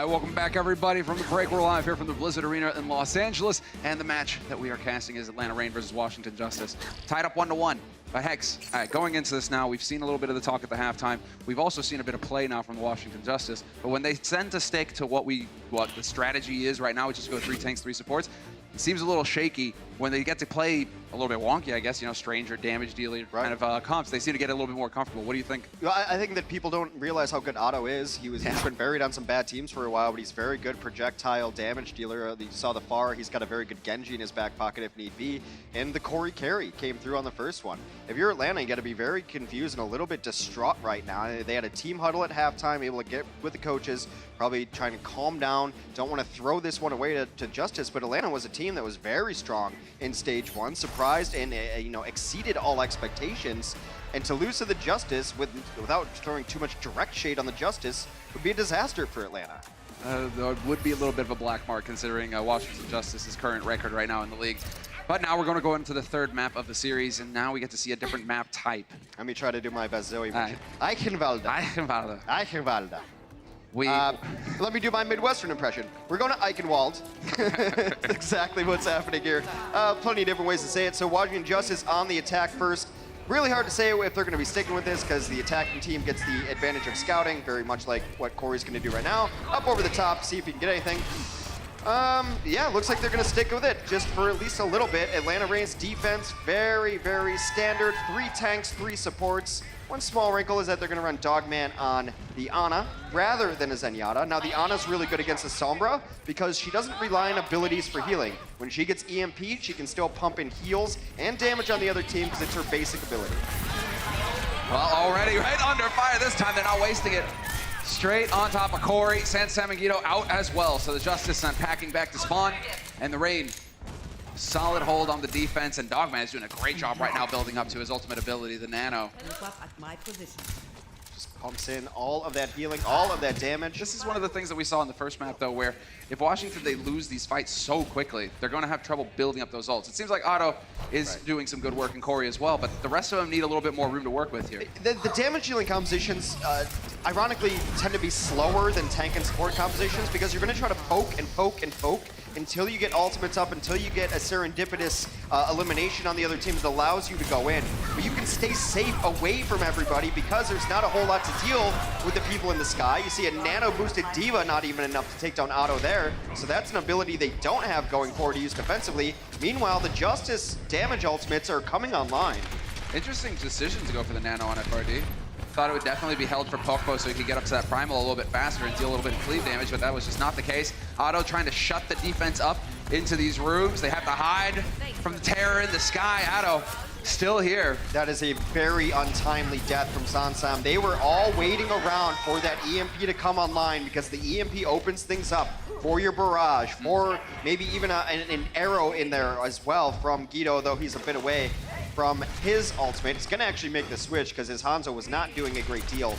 Welcome back, everybody, from the break. We're live here from the Blizzard Arena in Los Angeles, and the match that we are casting is Atlanta Reign versus Washington Justice, tied up 1-1. But Hex, all right, going into this now, we've seen a little bit of the talk at the halftime. We've also seen a bit of play now from the Washington Justice. But when they tend to stick to what the strategy is right now, which is go 3 tanks, 3 supports, it seems a little shaky when they get to play a little bit wonky, I guess, you know, stranger, damage dealer kind of comps. They seem to get a little bit more comfortable. What do you think? I think that people don't realize how good Otto is. He's been buried on some bad teams for a while, but he's very good projectile damage dealer. You saw the Pharah. He's got a very good Genji in his back pocket if need be. And the Corey carry came through on the first one. If you're Atlanta, you got to be very confused and a little bit distraught right now. They had a team huddle at halftime, able to get with the coaches, probably trying to calm down. Don't want to throw this one away to Justice, but Atlanta was a team that was very strong in Stage 1, surprised and exceeded all expectations. And to lose to the Justice without throwing too much direct shade on the Justice would be a disaster for Atlanta. There would be a little bit of a black mark considering Washington Justice's current record right now in the league. But now we're going to go into the third map of the series, and now we get to see a different map type. Let me try to do my best Zoe version. Eichenwalde. Let me do my Midwestern impression. We're going to Eichenwald. That's exactly what's happening here. Plenty of different ways to say it. So Washington Justice on the attack first. Really hard to say if they're going to be sticking with this because the attacking team gets the advantage of scouting, very much like what Corey's going to do right now. Up over the top, see if he can get anything. Yeah, looks like they're going to stick with it just for at least a little bit. Atlanta Reign's defense, very, very standard. 3 tanks, 3 supports. One small wrinkle is that they're going to run Dogman on the Ana rather than a Zenyatta. Now, the Ana's really good against the Sombra because she doesn't rely on abilities for healing. When she gets EMP'd, she can still pump in heals and damage on the other team because it's her basic ability. Well, already right under fire this time. They're not wasting it. Straight on top of Corey. Sansam and Guido out as well. So the Justice sent packing back to spawn. And the Rain, solid hold on the defense. And Dogman is doing a great job right now building up to his ultimate ability, the Nano. Just pumps in all of that healing, all of that damage. This is one of the things that we saw in the first map, though, where if Washington, they lose these fights so quickly, they're going to have trouble building up those ults. It seems like Otto is doing some good work in Corey as well, but the rest of them need a little bit more room to work with here. The damage dealing compositions, ironically, tend to be slower than tank and support compositions because you're going to try to poke and poke and poke until you get ultimates up, until you get a serendipitous elimination on the other team that allows you to go in. But you can stay safe away from everybody because there's not a whole lot to deal with the people in the sky. You see a nano-boosted Diva, not even enough to take down Otto there. So that's an ability they don't have going forward to use defensively. Meanwhile, the Justice damage ultimates are coming online. Interesting decision to go for the Nano on FRD. Thought it would definitely be held for Pokpo so he could get up to that primal a little bit faster and deal a little bit of cleave damage, but that was just not the case. Otto trying to shut the defense up into these rooms. They have to hide from the terror in the sky. Otto still here. That is a very untimely death from Sansam. They were all waiting around for that EMP to come online because the EMP opens things up for your barrage, for maybe even an arrow in there as well from Guido, though he's a bit away from his ultimate. It's gonna actually make the switch because his Hanzo was not doing a great deal.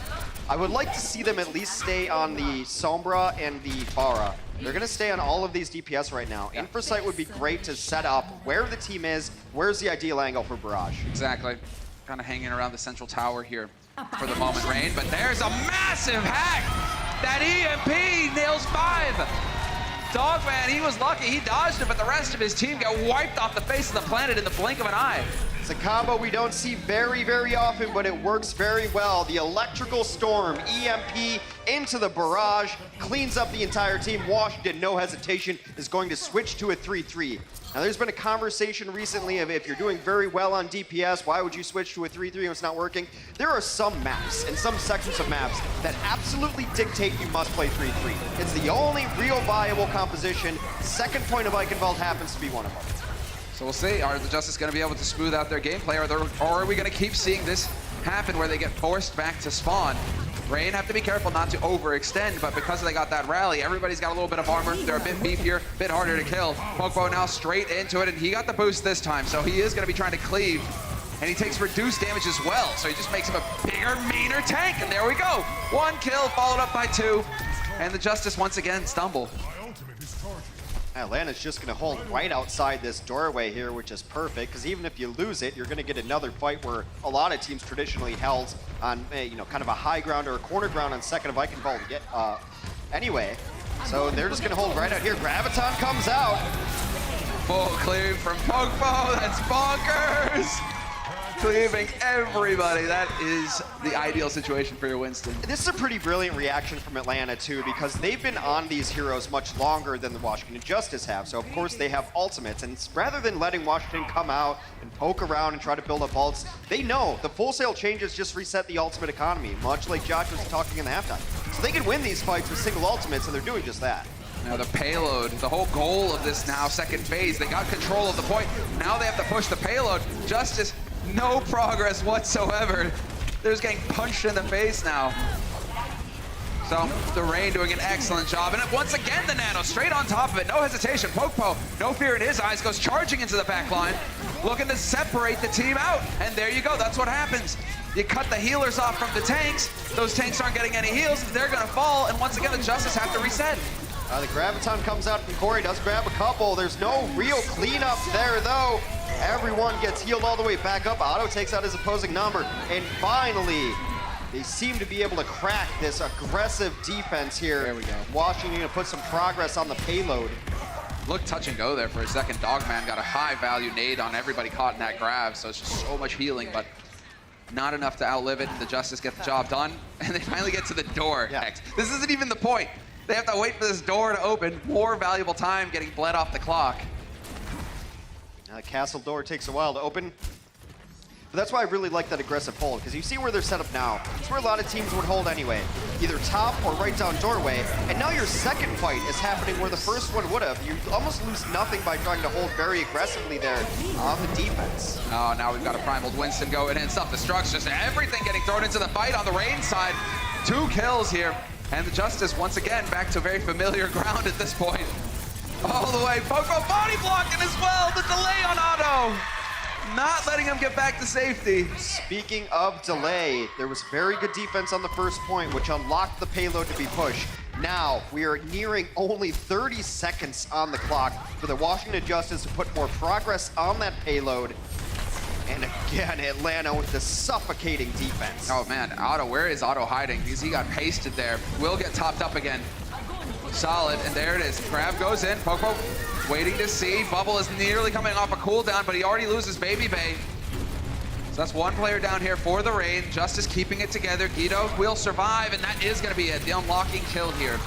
I would like to see them at least stay on the Sombra and the Pharah. They're gonna stay on all of these DPS right now. Infrasight would be great to set up where the team is, where's the ideal angle for barrage. Exactly. Kind of hanging around the central tower here for the moment, Rain, but there's a massive hack! That EMP nails 5! Dogman, he was lucky, he dodged it, but the rest of his team got wiped off the face of the planet in the blink of an eye. It's a combo we don't see very, very often, but it works very well. The electrical storm, EMP into the barrage, cleans up the entire team. Washington, no hesitation, is going to switch to a 3-3. Now, there's been a conversation recently of if you're doing very well on DPS, why would you switch to a 3-3 when it's not working? There are some maps and some sections of maps that absolutely dictate you must play 3-3. It's the only real viable composition. Second point of Eichenwald happens to be one of them. So we'll see, are the Justice going to be able to smooth out their gameplay, or are we going to keep seeing this happen where they get forced back to spawn? Rain have to be careful not to overextend, but because they got that rally, everybody's got a little bit of armor. They're a bit beefier, a bit harder to kill. Pokpo now straight into it, and he got the boost this time, so he is going to be trying to cleave. And he takes reduced damage as well, so he just makes him a bigger, meaner tank, and there we go. 1 kill followed up by 2, and the Justice once again stumble. Atlanta's just going to hold right outside this doorway here, which is perfect, because even if you lose it, you're going to get another fight where a lot of teams traditionally held on, kind of a high ground or a corner ground on second of Eichenwald to get anyway. So they're just going to hold right out here. Graviton comes out. Full cleave from Pokpo, that's bonkers! Cleaving everybody, that is the ideal situation for your Winston. This is a pretty brilliant reaction from Atlanta too, because they've been on these heroes much longer than the Washington Justice have. So of course they have ultimates, and rather than letting Washington come out and poke around and try to build up ults, they know the full sale changes just reset the ultimate economy, much like Josh was talking in the halftime. So they can win these fights with single ultimates, and they're doing just that. Now the payload, the whole goal of this now second phase, they got control of the point. Now they have to push the payload. Justice, no progress whatsoever. They're just getting punched in the face now. So the Rain doing an excellent job. And once again, the Nano straight on top of it. No hesitation. Pokpo, no fear in his eyes, goes charging into the back line, looking to separate the team out. And there you go. That's what happens. You cut the healers off from the tanks. Those tanks aren't getting any heals. They're going to fall. And once again, the Justice have to reset. The Graviton comes out from Corey, does grab a couple. There's no real cleanup there, though. Everyone gets healed all the way back up. Otto takes out his opposing number. And finally, they seem to be able to crack this aggressive defense here. There we go. Washington to put some progress on the payload. Look touch and go there for a second. Dogman got a high value nade on everybody caught in that grab, so it's just so much healing, but not enough to outlive it. The Justice get the job done, and they finally get to the door. Yeah. This isn't even the point. They have to wait for this door to open. More valuable time getting bled off the clock. Now the castle door takes a while to open. But that's why I really like that aggressive hold, because you see where they're set up now. It's where a lot of teams would hold anyway, either top or right down doorway. And now your second fight is happening where the first one would have. You almost lose nothing by trying to hold very aggressively there on the defense. Oh, now we've got a primal Winston going in. Self-destruct's just everything getting thrown into the fight on the Reign side. 2 kills here. And the Justice, once again, back to very familiar ground at this point. All the way. Poco body blocking as well. The delay on Otto. Not letting him get back to safety. Speaking of delay, there was very good defense on the first point, which unlocked the payload to be pushed. Now, we are nearing only 30 seconds on the clock for the Washington Justice to put more progress on that payload. And again, Atlanta with the suffocating defense. Oh man, Otto, where is Otto hiding? Because he got pasted there. Will get topped up again. Solid, and there it is. Crab goes in, Poco waiting to see. Bubble is nearly coming off a cooldown, but he already loses Baby Bay. So that's 1 player down here for the Reign. Justice keeping it together. Guido will survive, and that is gonna be it. The unlocking kill here.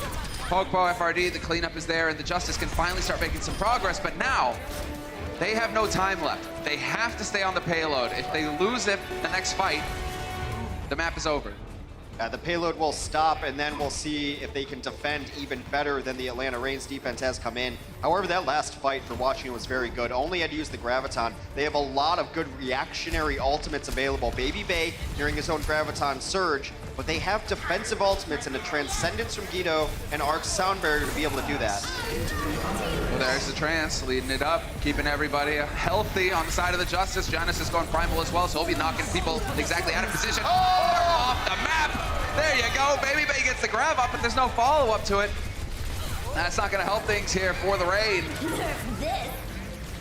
Poco, FRD, the cleanup is there, and the Justice can finally start making some progress, but now, they have no time left. They have to stay on the payload. If they lose it the next fight, the map is over. The payload will stop, and then we'll see if they can defend even better than the Atlanta Reign's defense has come in. However, that last fight for Washington was very good. Only had to use the Graviton. They have a lot of good reactionary ultimates available. Baby Bay during his own Graviton surge, but they have defensive ultimates and a Transcendence from Guido and Arc's Sound Barrier to be able to do that. Well, there's the Trance leading it up, keeping everybody healthy on the side of the Justice. Giannis is going primal as well, so he'll be knocking people exactly out of position. Oh! Off the map! There you go. Baby Bay gets the grab up, but there's no follow-up to it. That's not going to help things here for the Reign.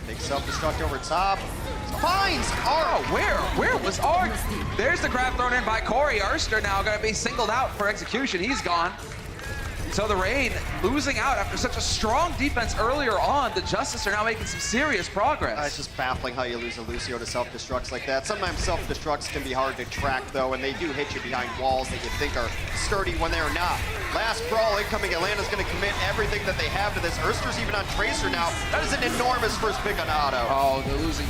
Big self-destruct over top. Finds Arc. Oh, where was Arc? There's the grab thrown in by Corey. Erster now going to be singled out for execution. He's gone. So the Reign losing out after such a strong defense earlier on. The Justice are now making some serious progress. It's just baffling how you lose a Lucio to self-destructs like that. Sometimes self-destructs can be hard to track, though, and they do hit you behind walls that you think are sturdy when they're not. Last brawl incoming. Atlanta's going to commit everything that they have to this. Erster's even on Tracer now. That is an enormous first pick on Otto. Oh,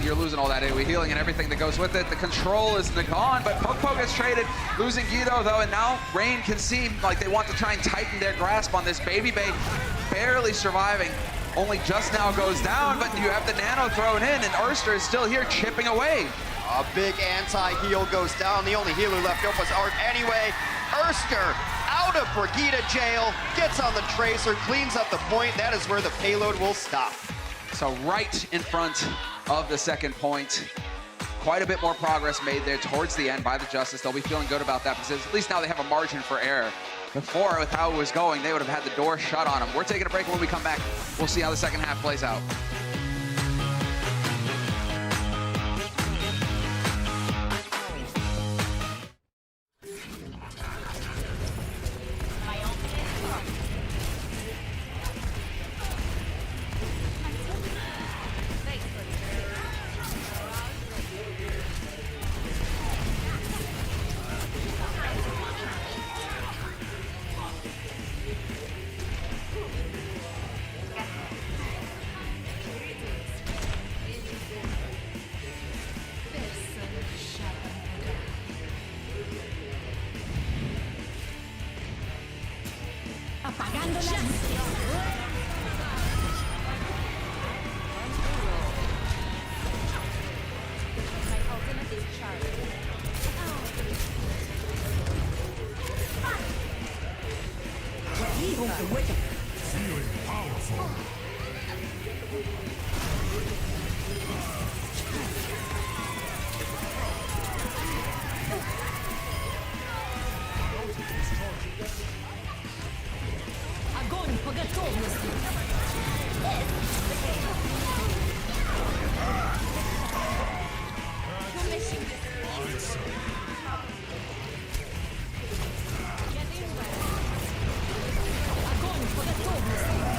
you're losing all that AoE healing and everything that goes with it. The control is gone, but Poco gets traded. Losing Guido, though, and now Reign can seem like they want to try and tighten their grasp on this. Baby Bay barely surviving. Only just now goes down, but you have the nano thrown in, and Erster is still here chipping away. A big anti-heal goes down. The only healer left up was Art anyway. Erster out of Brigida jail, gets on the Tracer, cleans up the point. That is where the payload will stop. So right in front of the second point. Quite a bit more progress made there towards the end by the Justice. They'll be feeling good about that because at least now they have a margin for error. Before, with how it was going, they would have had the door shut on them. We're taking a break. When we come back, we'll see how the second half plays out. Apagando la Feeling powerful. огонь по готовности. Огонь по готовности.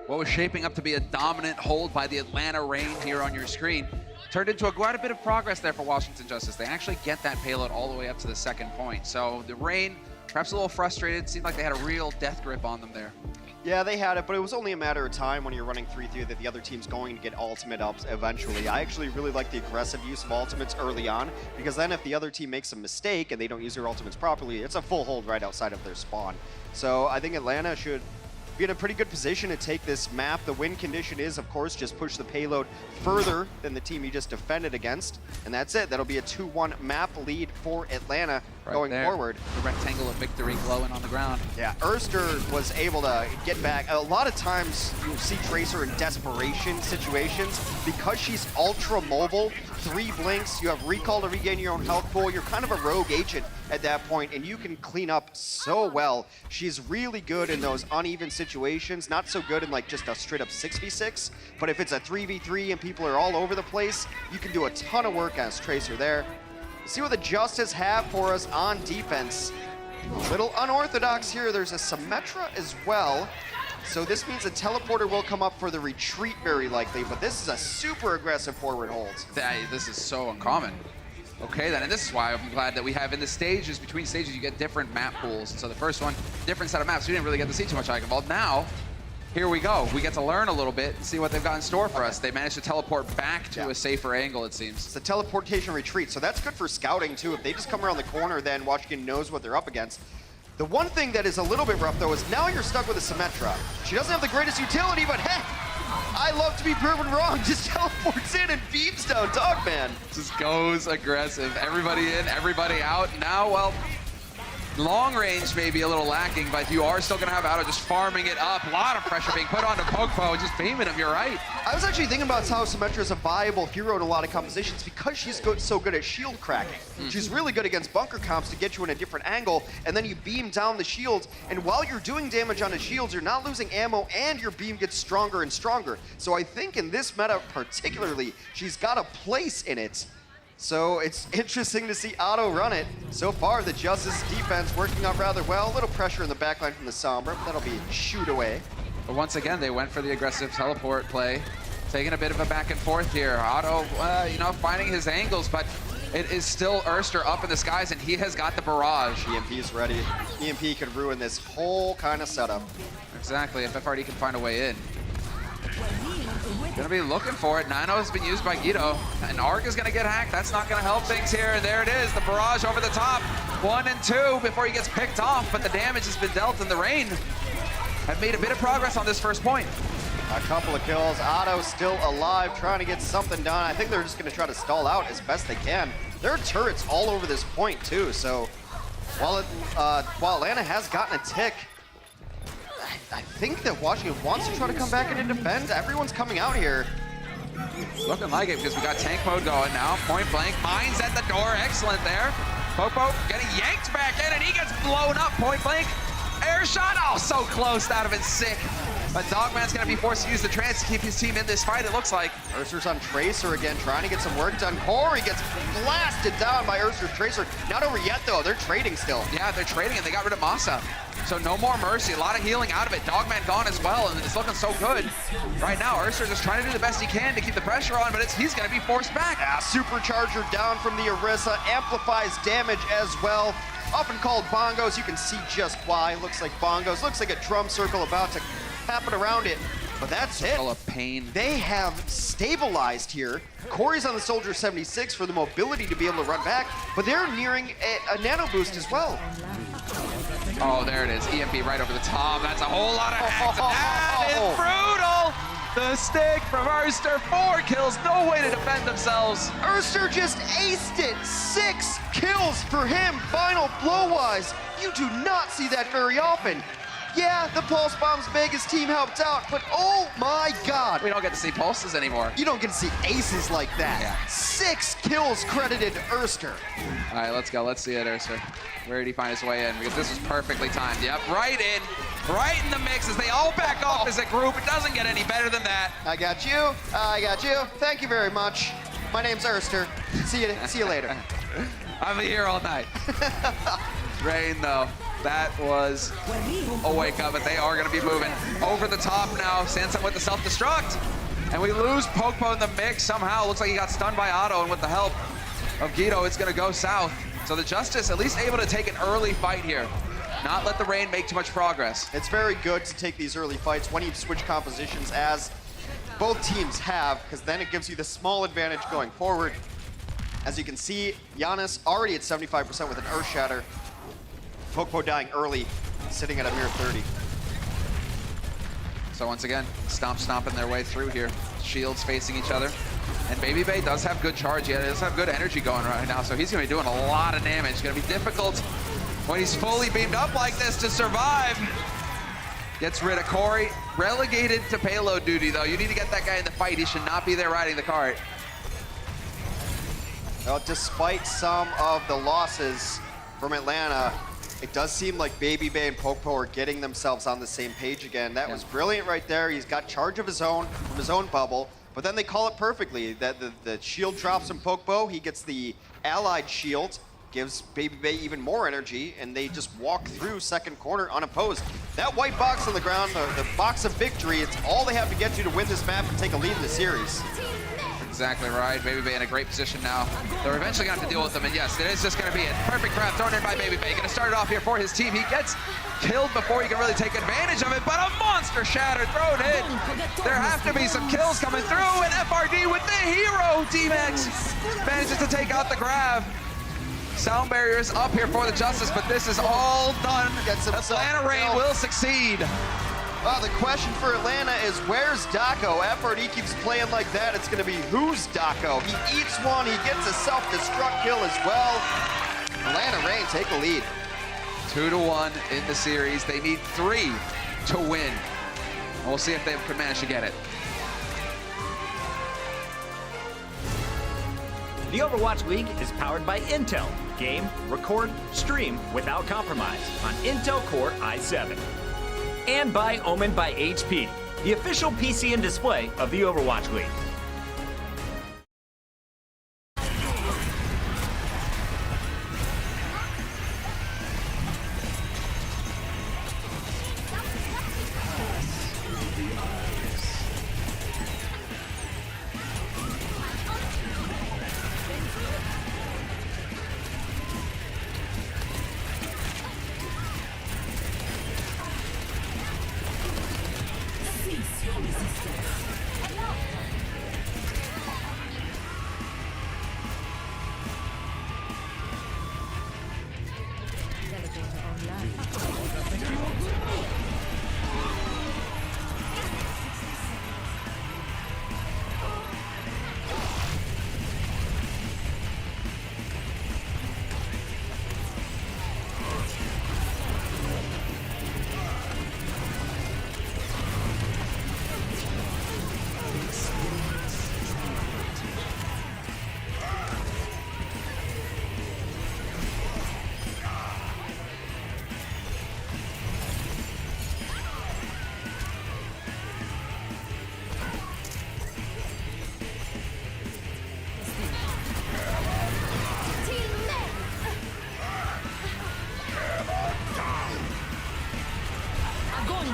What was shaping up to be a dominant hold by the Atlanta Reign here on your screen turned into quite a bit of progress there for Washington Justice. They actually get that payload all the way up to the second point. So the Reign, perhaps a little frustrated. Seemed like they had a real death grip on them there. Yeah, they had it, but it was only a matter of time when you're running 3-3 that the other team's going to get ultimate ups eventually. I actually really like the aggressive use of ultimates early on, because then if the other team makes a mistake and they don't use their ultimates properly, it's a full hold right outside of their spawn. So I think Atlanta should be in a pretty good position to take this map. The win condition is, of course, just push the payload further than the team you just defended against, and that's it. That'll be a 2-1 map lead for Atlanta going forward. The rectangle of victory glowing on the ground. Yeah, Erster was able to get back. A lot of times you see Tracer in desperation situations because she's ultra mobile. 3 blinks, you have recall to regain your own health pool. You're kind of a rogue agent at that point, and you can clean up so well. She's really good in those uneven situations, not so good in like just a straight up 6v6, but if it's a 3v3 and people are all over the place, you can do a ton of work as Tracer there. See what the Justice have for us on defense. A little unorthodox here. There's a Symmetra as well. So this means a teleporter will come up for the retreat very likely, but this is a super aggressive forward hold. This is so uncommon. Okay then, and this is why I'm glad that we have in the stages, between stages, you get different map pools. So the first one, different set of maps. We didn't really get to see too much Eichenwald. Now, here we go. We get to learn a little bit and see what they've got in store for us. They managed to teleport back to a safer angle, it seems. It's a teleportation retreat, so that's good for scouting too. If they just come around the corner, then Washington knows what they're up against. The one thing that is a little bit rough though is now you're stuck with a Symmetra. She doesn't have the greatest utility, but hey, I love to be proven wrong. Just teleports in and beams down Dogman. Just goes aggressive. Everybody in, everybody out. Now, well, long range may be a little lacking, but you are still going to have Auto just farming it up. A lot of pressure being put onto Pokpo, just beaming him, you're right. I was actually thinking about how Symmetra is a viable hero in a lot of compositions because she's so good at shield cracking. She's really good against bunker comps to get you in a different angle, and then you beam down the shields, and while you're doing damage on the shields, you're not losing ammo, and your beam gets stronger and stronger. So I think in this meta particularly, she's got a place in it. So it's interesting to see Otto run it. So far, the Justice defense working out rather well. A little pressure in the backline from the Sombra, but that'll be shoot away. But once again, they went for the aggressive teleport play, taking a bit of a back and forth here. Otto, you know, finding his angles, but it is still Erster up in the skies, and he has got the barrage. EMP's ready. EMP could ruin this whole kind of setup. Exactly, if FRD can find a way in. Gonna be looking for it. Nano has been used by Guido, and Arc is gonna get hacked. That's not gonna help things here. And there it is, the barrage over the top. 1 and 2 before he gets picked off, but the damage has been dealt, and the Reign have made a bit of progress on this first point. A couple of kills. Otto still alive, trying to get something done. I think they're just gonna try to stall out as best they can. There are turrets all over this point too, so while Atlanta has gotten a tick, I think that Washington wants to try to come back in and defend. Everyone's coming out here. It's looking like it because we got tank mode going now. Point blank, mines at the door, excellent there. Popo getting yanked back in, and he gets blown up. Point blank, air shot, oh, so close, that would have been sick. But Dogman's gonna be forced to use the trance to keep his team in this fight, it looks like. Erster's on Tracer again, trying to get some work done. Corey gets blasted down by Erster's Tracer. Not over yet though, they're trading still. Yeah, they're trading, and they got rid of Masa. So no more mercy, a lot of healing out of it. Dogman gone as well, and it's looking so good. Right now, Erster just trying to do the best he can to keep the pressure on, but he's gonna be forced back. Yeah, Supercharger down from the Orisa, amplifies damage as well. Often called bongos, you can see just why. Looks like bongos, looks like a drum circle about to happen around it. But that's it. Full of pain. They have stabilized here. Corey's on the Soldier 76 for the mobility to be able to run back, but they're nearing a nano boost as well. Oh, there it is. EMP right over the top. That's a whole lot of hacks. That is brutal. The stick from Erster. 4 kills. No way to defend themselves. Erster just aced it. 6 kills for him. Final blow-wise. You do not see that very often. Yeah, the pulse bomb's big. His team helped out, but oh my God. We don't get to see pulses anymore. You don't get to see aces like that. Yeah. 6 kills credited Erster. All right, let's go. Let's see it, Erster. Where did he find his way in? Because this was perfectly timed. Yep, right in the mix as they all back off as a group. It doesn't get any better than that. I got you. I got you. Thank you very much. My name's Erster. See you later. I'm here all night. Reign, though. That was a wake up, but they are going to be moving over the top now. Sansa with the self-destruct. And we lose Popo in the mix somehow. Looks like he got stunned by Otto, and with the help of Guido, it's gonna go south. So the Justice at least able to take an early fight here. Not let the Rain make too much progress. It's very good to take these early fights when you switch compositions, as both teams have, because then it gives you the small advantage going forward. As you can see, Giannis already at 75% with an Earth Shatter. Popo dying early, sitting at a mere 30. So once again, stomping their way through here. Shields facing each other. And Baby Bay does have good charge. He does have good energy going right now, so he's gonna be doing a lot of damage. It's gonna be difficult when he's fully beamed up like this to survive. Gets rid of Corey. Relegated to payload duty, though. You need to get that guy in the fight. He should not be there riding the cart. Well, despite some of the losses from Atlanta, it does seem like Baby Bay and Popo are getting themselves on the same page again. That was brilliant right there. He's got charge of his own, from his own bubble, but then they call it perfectly. That the shield drops from Popo, he gets the allied shield, gives Baby Bay even more energy, and they just walk through second corner unopposed. That white box on the ground, the box of victory, it's all they have to get to win this map and take a lead in the series. Exactly right. Baby Bay in a great position now. They're eventually going to have to deal with them, and yes, it is just going to be a perfect trap thrown in by Baby Bay. Going to start it off here for his team. He gets killed before he can really take advantage of it, but a monster shatter thrown in. There have to be some kills coming through, and FRD with the hero. D-Max manages to take out the grab. Sound barriers up here for the Justice, but this is all done. Atlanta Rain will succeed. Well, the question for Atlanta is, where's Daco? FRD keeps playing like that. It's going to be, who's Daco? He eats one. He gets a self-destruct kill as well. Atlanta Rain take the lead. 2-1 in the series. They need 3 to win. We'll see if they can manage to get it. The Overwatch League is powered by Intel. Game, record, stream without compromise on Intel Core i7. And by Omen by HP, the official PC and display of the Overwatch League.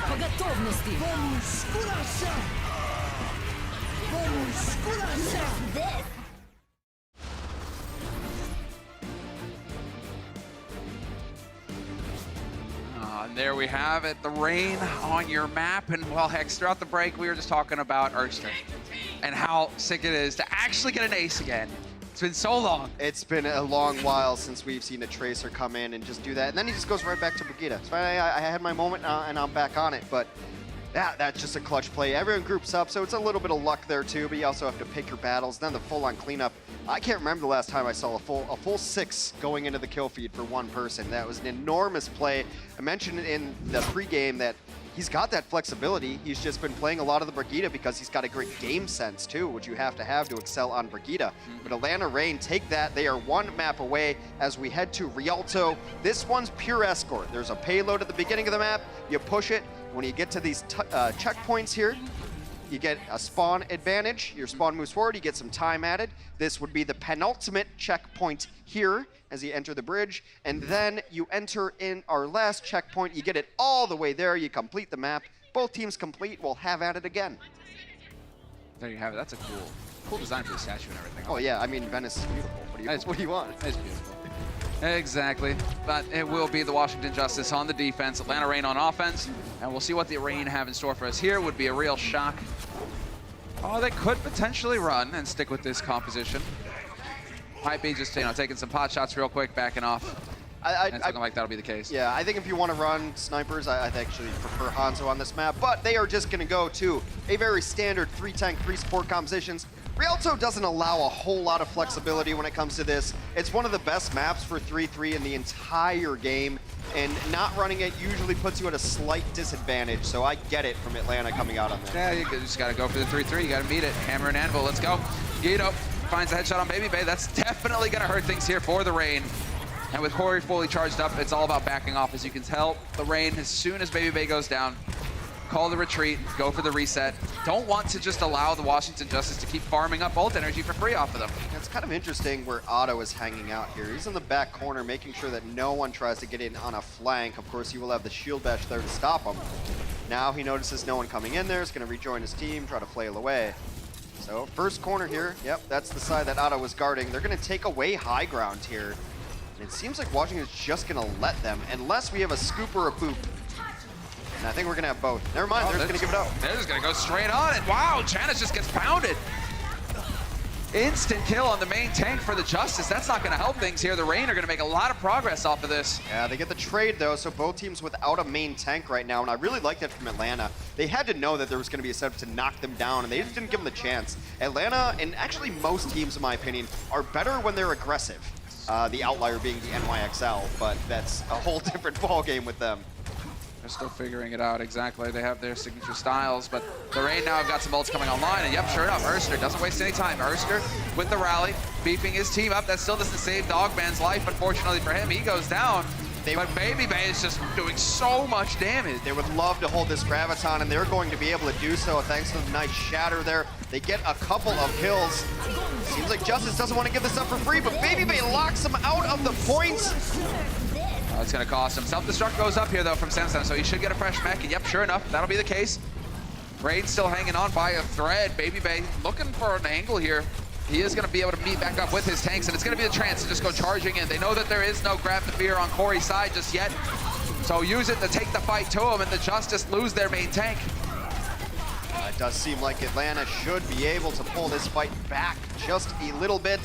по готовности. And there we have it, the rain on your map. And well, Hex, throughout the break, we were just talking about Erster and how sick it is to actually get an ace again. It's been so long. It's been a long while since we've seen a Tracer come in and just do that. And then he just goes right back to Brigitte. It's fine, I had my moment and I'm back on it. But that's just a clutch play. Everyone groups up, so it's a little bit of luck there too, but you also have to pick your battles. Then the full-on cleanup. I can't remember the last time I saw a full 6 going into the kill feed for one person. That was an enormous play. I mentioned in the pregame that he's got that flexibility. He's just been playing a lot of the Brigitte because he's got a great game sense too, which you have to excel on Brigitte. But Atlanta Rain take that. They are one map away as we head to Rialto. This one's pure escort. There's a payload at the beginning of the map. You push it. When you get to these checkpoints here, you get a spawn advantage. Your spawn moves forward, you get some time added. This would be the penultimate checkpoint here as you enter the bridge. And then you enter in our last checkpoint. You get it all the way there. You complete the map. Both teams complete. We'll have at it again. There you have it. That's a cool design for the statue and everything. Oh yeah, I mean, Venice is beautiful. What do you want? It's beautiful. Exactly. But it will be the Washington Justice on the defense, Atlanta Reign on offense, and we'll see what the Reign have in store for us here. Would be a real shock. Oh, they could potentially run and stick with this composition. Might be just, taking some pot shots real quick, backing off. And it's looking like that'll be the case. Yeah, I think if you want to run snipers, I actually prefer Hanzo on this map, but they are just going to go to a very standard 3-tank, 3-support compositions. Rialto doesn't allow a whole lot of flexibility when it comes to this. It's one of the best maps for 3-3 in the entire game, and not running it usually puts you at a slight disadvantage, so I get it from Atlanta coming out on that. Yeah, you just got to go for the 3-3. You got to meet it. Hammer and anvil, let's go. Guido finds a headshot on Baby Bay. That's definitely going to hurt things here for the Reign. And with Corey fully charged up, it's all about backing off. As you can tell, the Reign, as soon as Baby Bay goes down, call the retreat, go for the reset. Don't want to just allow the Washington Justice to keep farming up ult energy for free off of them. It's kind of interesting where Otto is hanging out here. He's in the back corner, making sure that no one tries to get in on a flank. Of course, he will have the shield bash there to stop him. Now he notices no one coming in there. He's going to rejoin his team, try to flail away. So first corner here. Yep, that's the side that Otto was guarding. They're going to take away high ground here. And it seems like Washington is just going to let them, unless we have a scoop or a boop. And I think we're going to have both. Never mind, they're just going to give it up. They're just going to go straight on it. Wow, Janice just gets pounded. Instant kill on the main tank for the Justice. That's not going to help things here. The Reign are going to make a lot of progress off of this. Yeah, they get the trade, though, so both teams without a main tank right now, and I really like that from Atlanta. They had to know that there was going to be a setup to knock them down, and they just didn't give them the chance. Atlanta, and actually most teams, in my opinion, are better when they're aggressive. The outlier being the NYXL, but that's a whole different ballgame with them. They're still figuring it out exactly. They have their signature styles, but the Reign now have got some ults coming online, and yep, sure enough, Erster doesn't waste any time. Erster with the rally, beefing his team up. That still doesn't save Dogman's life, unfortunately for him. He goes down, but Baby Bay is just doing so much damage. They would love to hold this Graviton, and they're going to be able to do so thanks to the nice shatter there. They get a couple of kills. Seems like Justice doesn't want to give this up for free, but Baby Bay locks him out of the points. It's going to cost him. Self-destruct goes up here, though, from Samsung, so he should get a fresh mech. And yep, sure enough, that'll be the case. Reign still hanging on by a thread. Baby Bay looking for an angle here. He is going to be able to meet back up with his tanks, and it's going to be the chance to just go charging in. They know that there is no grab the fear on Corey's side just yet, so use it to take the fight to him, and the Justice lose their main tank. It does seem like Atlanta should be able to pull this fight back just a little bit.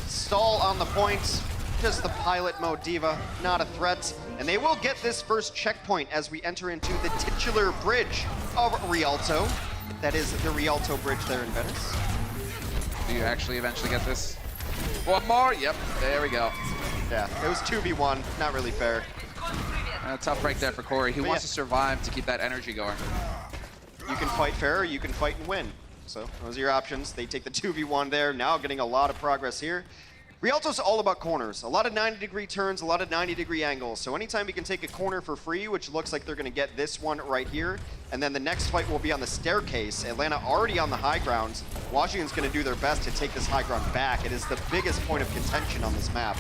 Stall on the points. Just the pilot mode diva, not a threat. And they will get this first checkpoint as we enter into the titular bridge of Rialto. That is the Rialto bridge there in Venice. Do you actually eventually get this? One more? Yep, there we go. Yeah, it was 2v1, not really fair. Tough break there for Corey. He wants to survive to keep that energy going. You can fight fair, or you can fight and win. So those are your options. They take the 2v1 there, now getting a lot of progress here. Rialto's all about corners. A lot of 90-degree turns, a lot of 90-degree angles. So anytime you can take a corner for free, which looks like they're going to get this one right here, and then the next fight will be on the staircase. Atlanta already on the high ground. Washington's going to do their best to take this high ground back. It is the biggest point of contention on this map.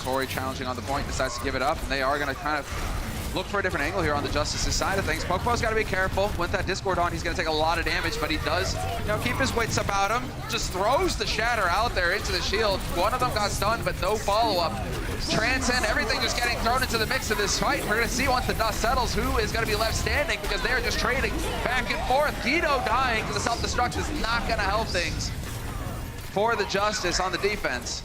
Corey challenging on the point, decides to give it up, and they are going to kind of look for a different angle here on the Justice's side of things. Pokepo's got to be careful. With that Discord on, he's going to take a lot of damage, but he does, keep his wits about him. Just throws the shatter out there into the shield. One of them got stunned, but no follow-up. Transcend, everything just getting thrown into the mix of this fight. We're going to see once the dust settles who is going to be left standing, because they're just trading back and forth. Guido dying to the self-destruct is not going to help things for the Justice on the defense.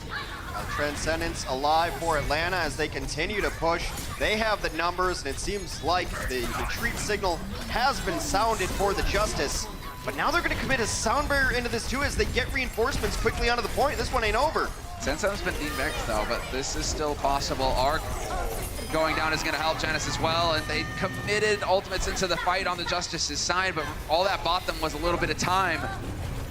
Transcendence alive for Atlanta as they continue to push. They have the numbers, and it seems like the retreat signal has been sounded for the Justice. But now they're going to commit a sound barrier into this too as they get reinforcements quickly onto the point. This one ain't over. Sensei's been devexed though, but this is still possible. Arc going down is going to help Janice as well, and they committed ultimates into the fight on the Justice's side, but all that bought them was a little bit of time,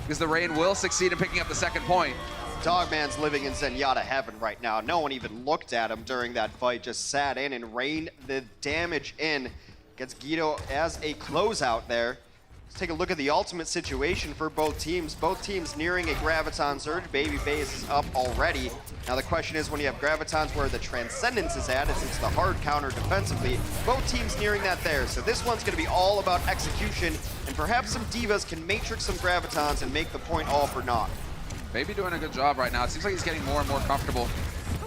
because the Reign will succeed in picking up the second point. Dogman's living in Zenyatta heaven right now. No one even looked at him during that fight, just sat in and rained the damage in. Gets Guido as a closeout there. Let's take a look at the ultimate situation for both teams. Both teams nearing a Graviton surge. Baby Base is up already. Now the question is, when you have Gravitons where the Transcendence is at, it's the hard counter defensively. Both teams nearing that there. So this one's going to be all about execution, and perhaps some Divas can matrix some Gravitons and make the point all for naught. Baby doing a good job right now. It seems like he's getting more and more comfortable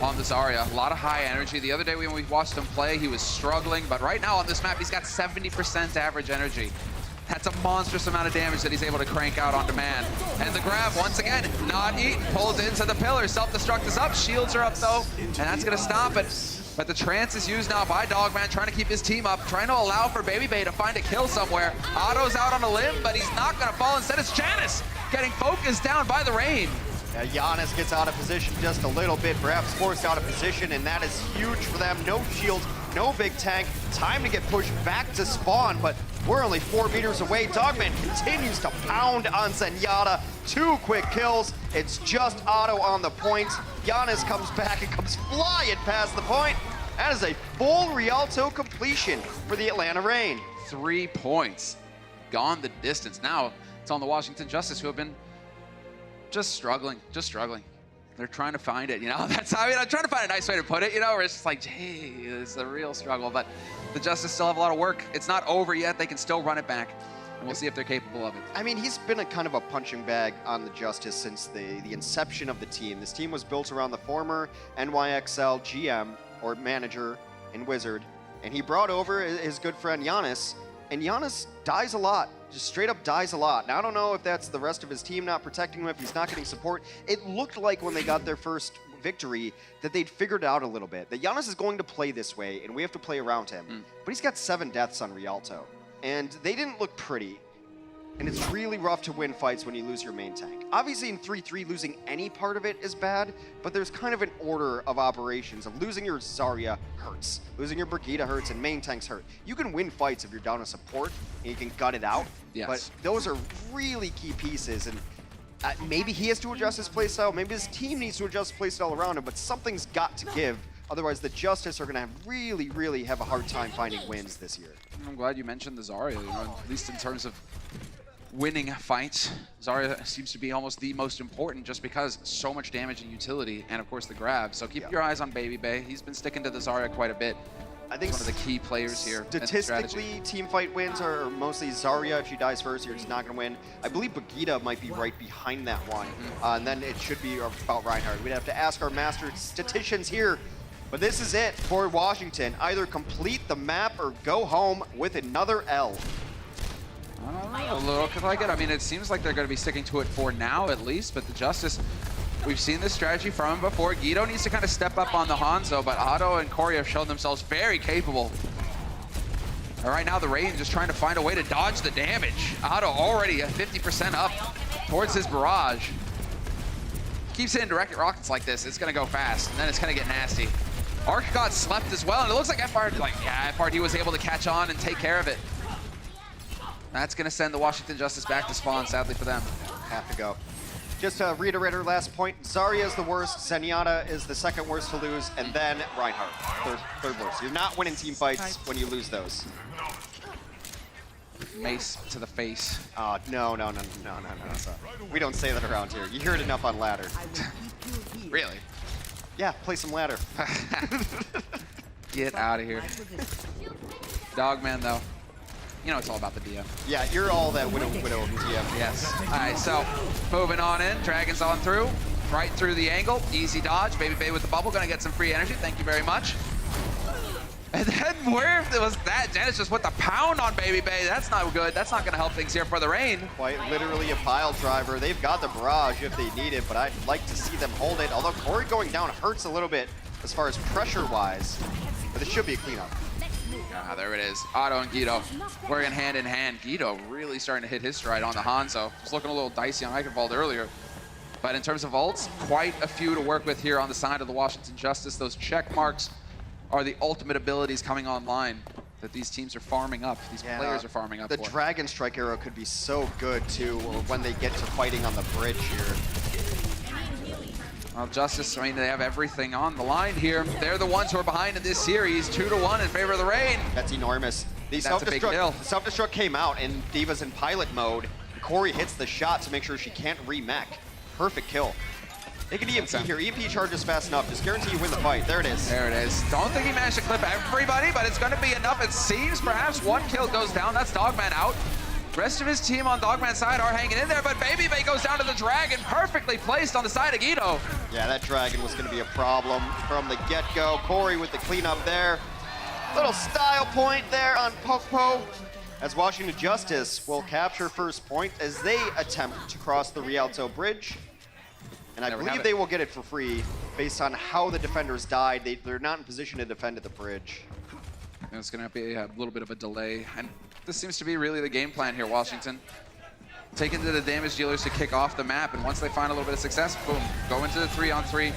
on the Zarya. A lot of high energy. The other day when we watched him play, he was struggling, but right now on this map, he's got 70% average energy. That's a monstrous amount of damage that he's able to crank out on demand. And the grab, once again, not eaten. Pulls into the pillar. Self-destruct is up. Shields are up, though. And that's going to stop it. But the trance is used now by Dogman, trying to keep his team up, trying to allow for Baby Bay to find a kill somewhere. Otto's out on a limb, but he's not going to fall. Instead, it's Janice getting focused down by the rain. Giannis gets out of position just a little bit, perhaps forced out of position, and that is huge for them. No shields, no big tank. Time to get pushed back to spawn, but we're only 4 meters away. Dogman continues to pound on Zenyatta. 2 quick kills. It's just Otto on the point. Giannis comes back and comes flying past the point. That is a full Rialto completion for the Atlanta Reign. 3 points. Gone the distance. Now it's on the Washington Justice, who have been just struggling. They're trying to find it, you know? That's how, I'm trying to find a nice way to put it, you know, where it's just like, hey, it's a real struggle. But the Justice still have a lot of work. It's not over yet. They can still run it back, and we'll see if they're capable of it. I mean, he's been a kind of a punching bag on the Justice since the inception of the team. This team was built around the former NYXL GM, or manager, and Wizard, and he brought over his good friend Giannis, and Giannis dies a lot. Just straight up dies a lot. Now, I don't know if that's the rest of his team not protecting him, if he's not getting support. It looked like when they got their first victory that they'd figured out a little bit, that Giannis is going to play this way, and we have to play around him. But he's got 7 deaths on Rialto, and they didn't look pretty. And it's really rough to win fights when you lose your main tank. Obviously, in 3-3, losing any part of it is bad, but there's kind of an order of operations of losing your Zarya hurts, losing your Brigitte hurts, and main tanks hurt. You can win fights if you're down to support, and you can gut it out, but those are really key pieces, and maybe he has to adjust his playstyle, maybe his team needs to adjust playstyle around him, but something's got to give. Otherwise, the Justice are going to really have a hard time finding wins this year. I'm glad you mentioned the Zarya, you know, at least in terms of winning fights. Zarya seems to be almost the most important just because so much damage and utility, and of course the grab. So keep your eyes on Baby Bay. He's been sticking to the Zarya quite a bit. I think one of the key players here. Statistically, team fight wins are mostly Zarya. If she dies first, you're just not going to win. I believe Brigitte might be right behind that one, and then it should be about Reinhardt. We'd have to ask our master statisticians here. But this is it for Washington. Either complete the map or go home with another L. I don't know, look like it. I mean, it seems like they're going to be sticking to it for now, at least. But the Justice, we've seen this strategy from him before. Guido needs to kind of step up on the Hanzo, but Otto and Corey have shown themselves very capable. And right now, the Rain just trying to find a way to dodge the damage. Otto already at 50% up towards his barrage. Keeps hitting direct rockets like this, it's going to go fast, and then it's going to get nasty. Arc got slept as well, and it looks like FRD was able to catch on and take care of it. That's going to send the Washington Justice back to spawn, sadly for them. Have to go. Just to reiterate our last point, Zarya is the worst, Zenyatta is the second worst to lose, and then Reinhardt, third worst. You're not winning team fights when you lose those. Mace to the face. No. We don't say that around here. You hear it enough on ladder. Really? Yeah, play some ladder. Get out of here. Dogman, though. You know it's all about the DM. Yeah, you're all that widow DM. Yes. All right, so moving on in. Dragons on through. Right through the angle. Easy dodge. Baby Bay with the bubble. Going to get some free energy. Thank you very much. And then where was that? Janice just put the pound on Baby Bay. That's not good. That's not going to help things here for the Rain. Quite literally a pile driver. They've got the barrage if they need it, but I'd like to see them hold it. Although Corey going down hurts a little bit as far as pressure-wise, but it should be a cleanup. Ah, there it is. Otto and Guido working hand in hand. Guido really starting to hit his stride on the Hanzo. Was looking a little dicey on Eichenwald earlier. But in terms of ults, quite a few to work with here on the side of the Washington Justice. Those check marks are the ultimate abilities coming online that these teams are farming up. These players are farming up The Dragon Strike arrow could be so good, too, when they get to fighting on the bridge here. Well, Justice, I mean, they have everything on the line here. They're the ones who are behind in this series, 2-1 in favor of the Reign. That's enormous. The That's a big kill. self-destruct came out, and D.Va's in pilot mode. Corey hits the shot to make sure she can't remech. Perfect kill. They can EMP here. EMP charges fast enough. Just guarantee you win the fight. There it is. There it is. Don't think he managed to clip everybody, but it's going to be enough. It seems perhaps one kill goes down. That's Dogman out. Rest of his team on Dogman's side are hanging in there, but Baby Bay goes down to the Dragon, perfectly placed on the side of Guido. Yeah, that Dragon was going to be a problem from the get-go. Corey with the cleanup there. Little style point there on Pokpo, as Washington Justice will capture first point as they attempt to cross the Rialto Bridge. And I believe they will get it for free based on how the defenders died. They're not in position to defend at the bridge. And it's going to be a little bit of a delay. And this seems to be really the game plan here, Washington. Taking to the damage dealers to kick off the map, and once they find a little bit of success, boom, go into the 3-on-3.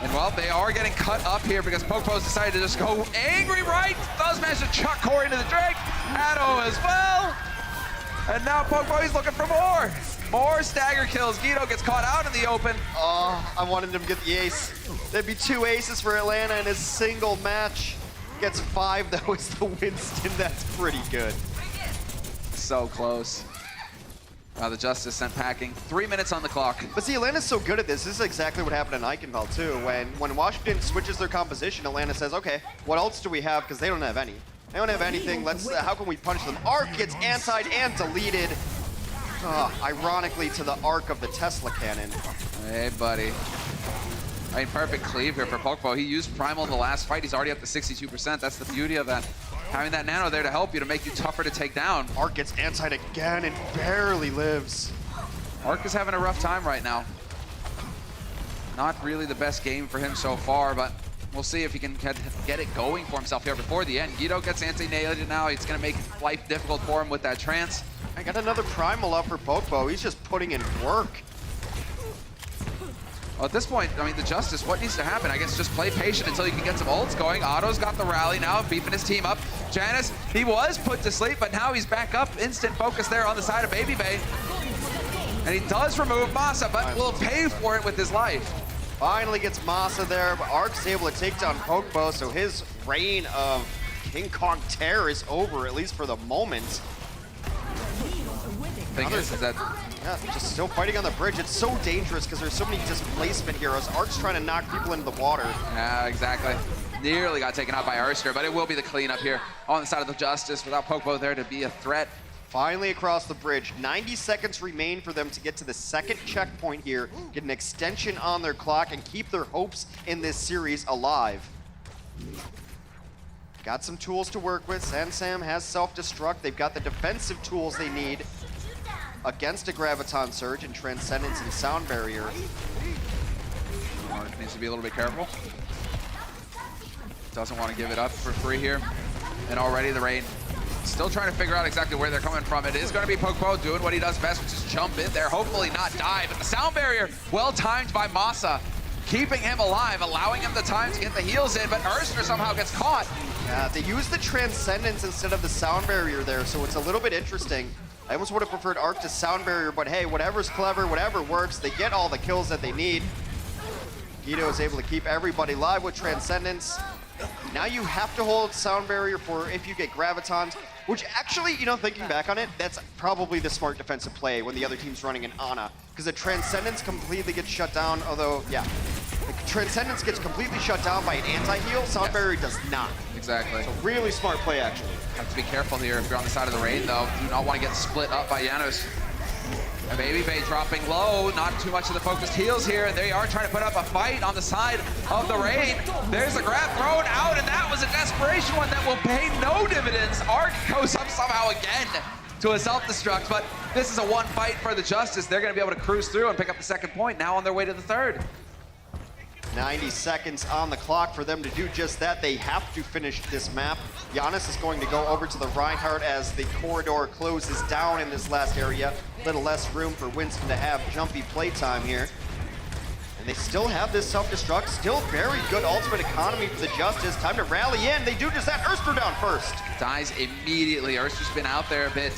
And well, they are getting cut up here because Popo's decided to just go angry right. Does manage to chuck Corey into the Drake. Addo as well. And now Popo is looking for more. More stagger kills. Guido gets caught out in the open. Oh, I wanted him to get the ace. There'd be 2 aces for Atlanta in a single match. Gets 5 though, is the Winston. That's pretty good. So close. The Justice sent packing. 3 minutes on the clock. But see, Atlanta's so good at this. This is exactly what happened in Eichenfeld too. When Washington switches their composition, Atlanta says, okay, what else do we have? Because they don't have any. They don't have anything. Let's. How can we punch them? Arc gets antied and deleted. Ironically, to the arc of the Tesla cannon. Hey, buddy. I mean, perfect cleave here for Pokpo. He used Primal in the last fight. He's already up to 62%. That's the beauty of that. Having that nano there to help you, to make you tougher to take down. Arc gets antied again and barely lives. Arc is having a rough time right now. Not really the best game for him so far, but we'll see if he can get it going for himself here before the end. Guido gets anti-nailed now. It's going to make life difficult for him with that trance. I got another Primal up for Pokpo. He's just putting in work. Well, at this point, I mean, the Justice, what needs to happen? I guess just play patient until you can get some ults going. Otto's got the rally now, beefing his team up. Janus, he was put to sleep, but now he's back up. Instant focus there on the side of Baby Bay. And he does remove Masa, but will pay for it with his life. Finally gets Masa there, but Arc's able to take down Pokpo, so his reign of King Kong terror is over, at least for the moment. Thing is that just still fighting on the bridge. It's so dangerous because there's so many displacement heroes. Arc's trying to knock people into the water. Yeah, exactly. Nearly got taken out by Arster, but it will be the cleanup here on the side of the Justice without Pokpo there to be a threat. Finally across the bridge. 90 seconds remain for them to get to the second checkpoint here, get an extension on their clock, and keep their hopes in this series alive. Got some tools to work with. Sam has self-destruct. They've got the defensive tools they need against a Graviton Surge and Transcendence and Sound Barrier. Mark needs to be a little bit careful. Doesn't want to give it up for free here. And already the Reign still trying to figure out exactly where they're coming from. It is going to be Pokpo doing what he does best, which is jump in there, hopefully not die. But the Sound Barrier, well timed by Masa, keeping him alive, allowing him the time to get the heals in, but Erster somehow gets caught. Yeah, they use the Transcendence instead of the Sound Barrier there, so it's a little bit interesting. I almost would have preferred Arc to Sound Barrier, but hey, whatever's clever, whatever works, they get all the kills that they need. Guido is able to keep everybody live with Transcendence. Now you have to hold Sound Barrier for if you get Gravitons, which actually, you know, thinking back on it, that's probably the smart defensive play when the other team's running an Ana, because the Transcendence completely gets shut down, although, yeah, the Transcendence gets completely shut down by an anti-heal, Sound Barrier does not. Exactly. So really smart play, actually. Have to be careful here if you're on the side of the Reign, though. Do not want to get split up by Janos. And Baby Bay dropping low, not too much of the focused heals here. They are trying to put up a fight on the side of the Reign. There's a grab thrown out, and that was a desperation one that will pay no dividends. Arc goes up somehow again to a self-destruct, but this is a one fight for the Justice. They're going to be able to cruise through and pick up the second point, now on their way to the third. 90 seconds on the clock for them to do just that. They have to finish this map. Giannis is going to go over to the Reinhardt as the corridor closes down in this last area. A little less room for Winston to have jumpy playtime here. And they still have this self-destruct. Still very good ultimate economy for the Justice. Time to rally in. They do just that. Erster down first. Dies immediately. Erster's been out there a bit.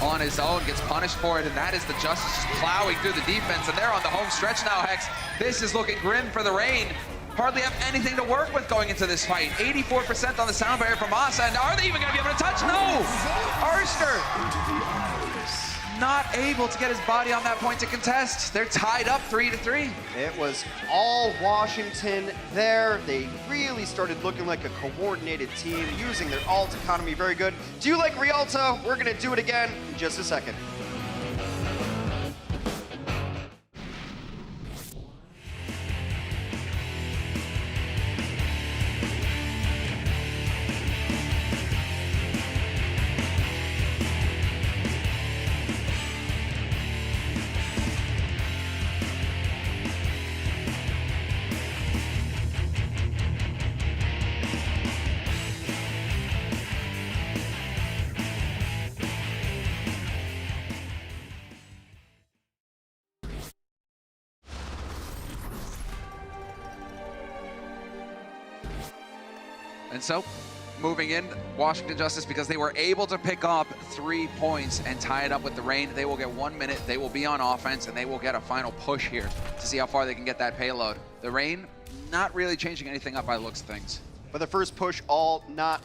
on his own, gets punished for it, and that is the Justice just plowing through the defense, and they're on the home stretch now, Hex. This is looking grim for the Reign. Hardly have anything to work with going into this fight. 84% on the sound barrier from Asa, and are they even gonna be able to touch? No! Arster not able to get his body on that point to contest. They're tied up 3-3. It was all Washington there. They really started looking like a coordinated team, using their alt economy very good. Do you like Rialto? We're gonna do it again in just a second. And so, moving in, Washington Justice, because they were able to pick up 3 points and tie it up with the Reign, they will get 1 minute, they will be on offense, and they will get a final push here to see how far they can get that payload. The Reign, not really changing anything up by the looks of things. But the first push, not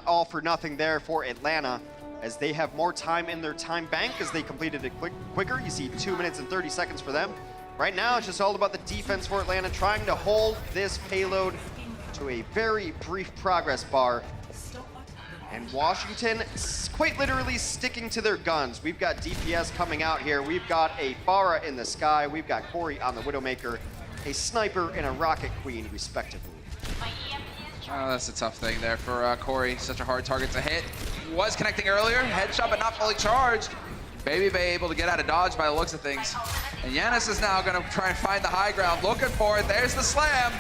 all for nothing there for Atlanta, as they have more time in their time bank as they completed it quicker. You see 2 minutes and 30 seconds for them. Right now, it's just all about the defense for Atlanta, trying to hold this payload to a very brief progress bar. And Washington quite literally sticking to their guns. We've got DPS coming out here. We've got a Pharah in the sky. We've got Corey on the Widowmaker, a Sniper and a Rocket Queen, respectively. Oh, that's a tough thing there for Corey. Such a hard target to hit. Was connecting earlier, headshot but not fully charged. Baby Bay able to get out of dodge by the looks of things. And Yanis is now gonna try and find the high ground, looking for it. There's the slam.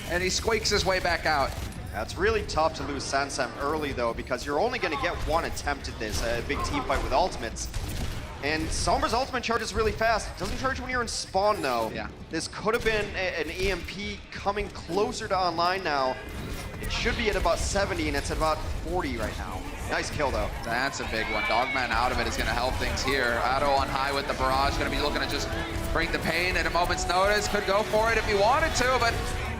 And he squeaks his way back out. That's really tough to lose Sansam early, though, because you're only going to get one attempt at this, a big team fight with ultimates. And Sombra's ultimate charges really fast. It doesn't charge when you're in spawn, though. Yeah. This could have been an EMP coming closer to online now. It should be at about 70, and it's at about 40 right now. Nice kill, though. That's a big one. Dogman out of it is going to help things here. Otto on high with the barrage, going to be looking to just bring the pain at a moment's notice. Could go for it if he wanted to, but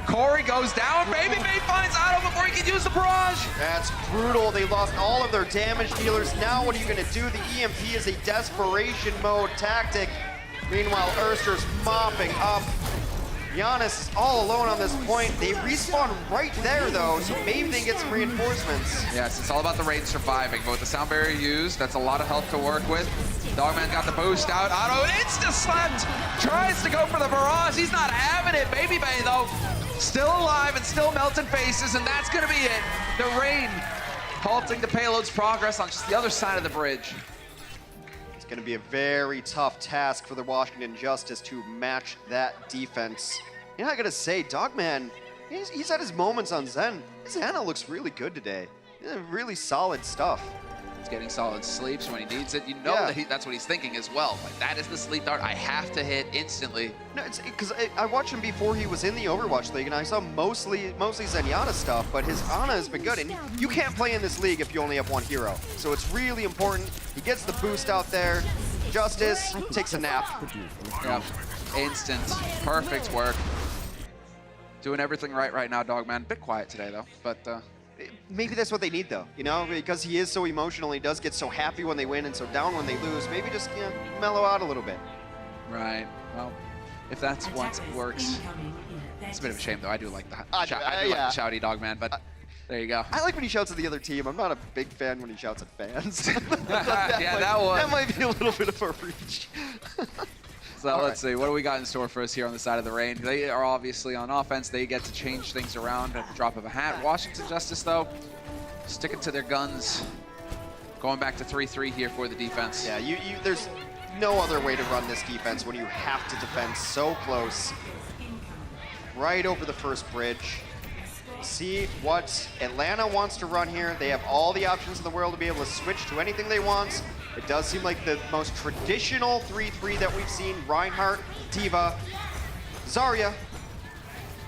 Corey goes down. Baby Bay finds Otto before he can use the barrage. That's brutal. They lost all of their damage dealers. Now what are you going to do? The EMP is a desperation mode tactic. Meanwhile, Erster's mopping up. Giannis is all alone on this point. They respawn right there, though, so maybe they get some reinforcements. Yes, it's all about the Reign surviving. But with the sound barrier used, that's a lot of health to work with. Dogman got the boost out. Otto insta-slept. Tries to go for the barrage. He's not having it. Baby Bay, though, still alive and still melting faces, and that's going to be it. The Reign halting the payload's progress on just the other side of the bridge. It's going to be a very tough task for the Washington Justice to match that defense. You know, I got to say, Dogman, he's had his moments on Zen. His Ana looks really good today. Really solid stuff. He's getting solid sleeps when he needs it. You know that that's what he's thinking as well. Like, that is the sleep dart I have to hit instantly. No, it's because I watched him before he was in the Overwatch League, and I saw mostly Zenyatta stuff, but his Ana has been good. And you can't play in this league if you only have one hero. So it's really important. He gets the boost out there. Justice takes a nap. Yep. Instant. Perfect work. Doing everything right now, Dogman. Bit quiet today, though, but maybe that's what they need, though, you know, because he is so emotional. He does get so happy when they win and so down when they lose. Maybe just, you know, mellow out a little bit. Right. Well, if that's what works. It's a bit of a shame, though. I do like the like the shouty Dogman, but there you go. I like when he shouts at the other team. I'm not a big fan when he shouts at fans. That might be a little bit of a reach. So let's see, what do we got in store for us here on the side of the Reign? They are obviously on offense. They get to change things around at the drop of a hat. Washington Justice, though, sticking to their guns. Going back to 3-3 here for the defense. Yeah, there's no other way to run this defense when you have to defend so close. Right over the first bridge. See what Atlanta wants to run here. They have all the options in the world to be able to switch to anything they want. It does seem like the most traditional 3-3 that we've seen. Reinhardt, D.Va, Zarya,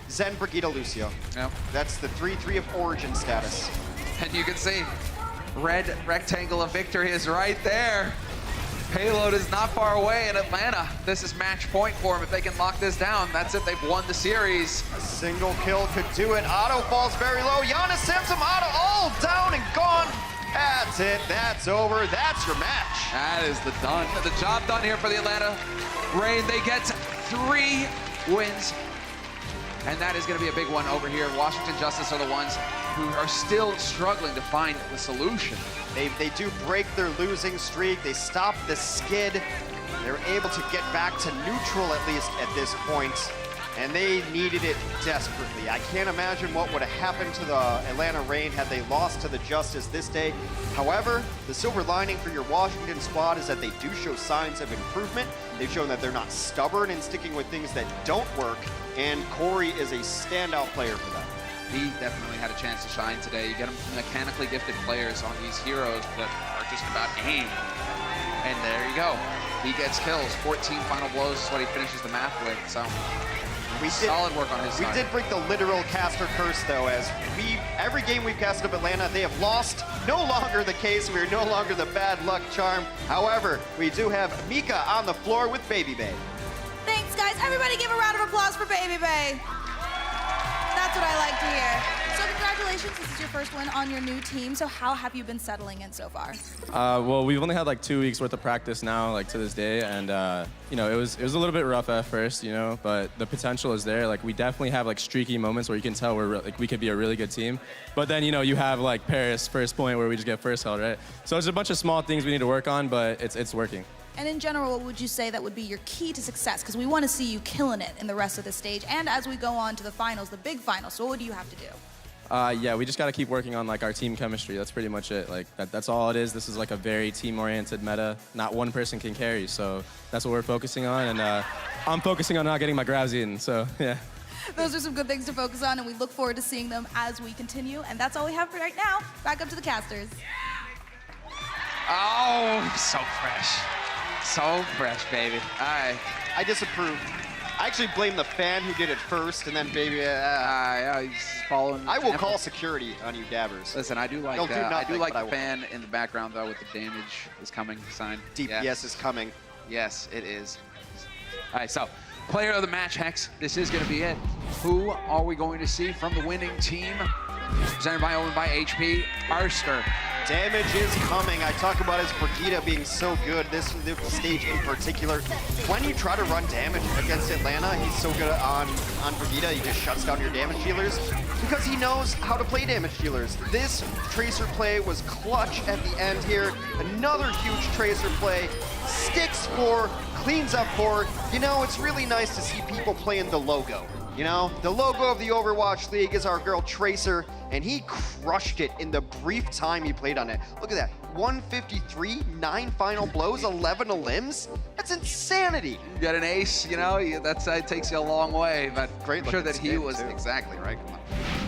Zen, Brigitte, Lucio. Yep. That's the 3-3 of Origin status. And you can see red rectangle of victory is right there. Payload is not far away in Atlanta. This is match point for them. If they can lock this down, that's it. They've won the series. A single kill could do it. Otto falls very low. Giannis sends him. Otto all down and gone. That's it. That's over. That's your match. That is the job done here for the Atlanta Rain. They get 3 wins. And that is going to be a big one over here. Washington Justice are the ones who are still struggling to find the solution. They do break their losing streak. They stop the skid. They're able to get back to neutral, at least at this point. And they needed it desperately. I can't imagine what would have happened to the Atlanta Rain had they lost to the Justice this day. However, the silver lining for your Washington squad is that they do show signs of improvement. They've shown that they're not stubborn in sticking with things that don't work. And Corey is a standout player for them. He definitely had a chance to shine today. You get him mechanically gifted players on these heroes that are just about aim. And there you go. He gets kills. 14 final blows is what he finishes the math with. So solid work on his side. We did break the literal caster curse, though, as every game we've casted up Atlanta, they have lost. No longer the case. We're no longer the bad luck charm. However, we do have Mika on the floor with Baby Bay. Thanks, guys. Everybody give a round of applause for Baby Bay. That's what I like to hear. So congratulations, this is your first win on your new team. So how have you been settling in so far? Well, we've only had like 2 weeks worth of practice now, like to this day, and you know, it was a little bit rough at first, you know, but the potential is there. Like we definitely have like streaky moments where you can tell we could be a really good team. But then, you know, you have like Paris first point where we just get first held, right? So it's a bunch of small things we need to work on, but it's working. And in general, what would you say that would be your key to success? Because we want to see you killing it in the rest of the stage and as we go on to the finals, the big finals. So what do you have to do? Yeah, we just got to keep working on like our team chemistry. That's pretty much it. Like that's all it is. This is like a very team-oriented meta. Not one person can carry, so that's what we're focusing on. And I'm focusing on not getting my grabs in. So yeah. Those are some good things to focus on, and we look forward to seeing them as we continue. And that's all we have for right now. Back up to the casters. Oh, so fresh. So fresh, baby. All right. I disapprove. I actually blame the fan who did it first, and then Baby. He's following. I will call security on you, dabbers. Listen, I do like I do like the fan in the background though, with the damage is coming sign. DPS is coming. Yes, it is. All right, so player of the match, Hex. This is going to be it. Who are we going to see from the winning team? Presented by Owen by HP. Arster. Damage is coming. I talk about his Brigida being so good, this stage in particular. When you try to run damage against Atlanta, he's so good on Brigida, he just shuts down your damage dealers because he knows how to play damage dealers. This Tracer play was clutch at the end here. Another huge Tracer play. Sticks 4, cleans up 4. You know, it's really nice to see people playing the logo. You know, the logo of the Overwatch League is our girl Tracer, and he crushed it in the brief time he played on it. Look at that, 153, 9 final blows, 11 limbs. That's insanity. You got an ace, you know, that takes you a long way, but great. I'm sure that he was exactly right. Come on,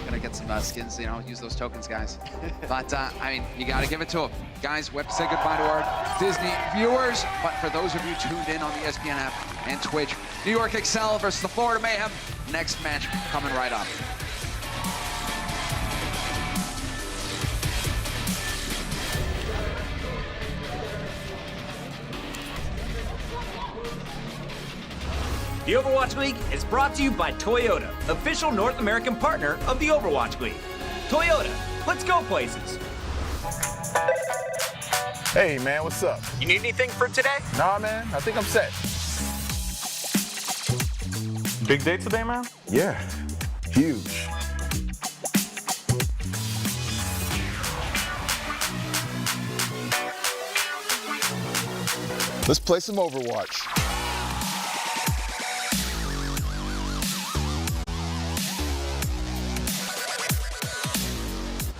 gonna get some skins, you know, use those tokens, guys. But I mean, you gotta give it to him. Guys, we have to say goodbye to our Disney viewers, but for those of you tuned in on the ESPN app and Twitch, New York Excel versus the Florida Mayhem. Next match coming right up. The Overwatch League is brought to you by Toyota, official North American partner of the Overwatch League. Toyota, let's go places. Hey, man, what's up? You need anything for today? Nah, man, I think I'm set. Big day today, man? Yeah, huge. Let's play some Overwatch.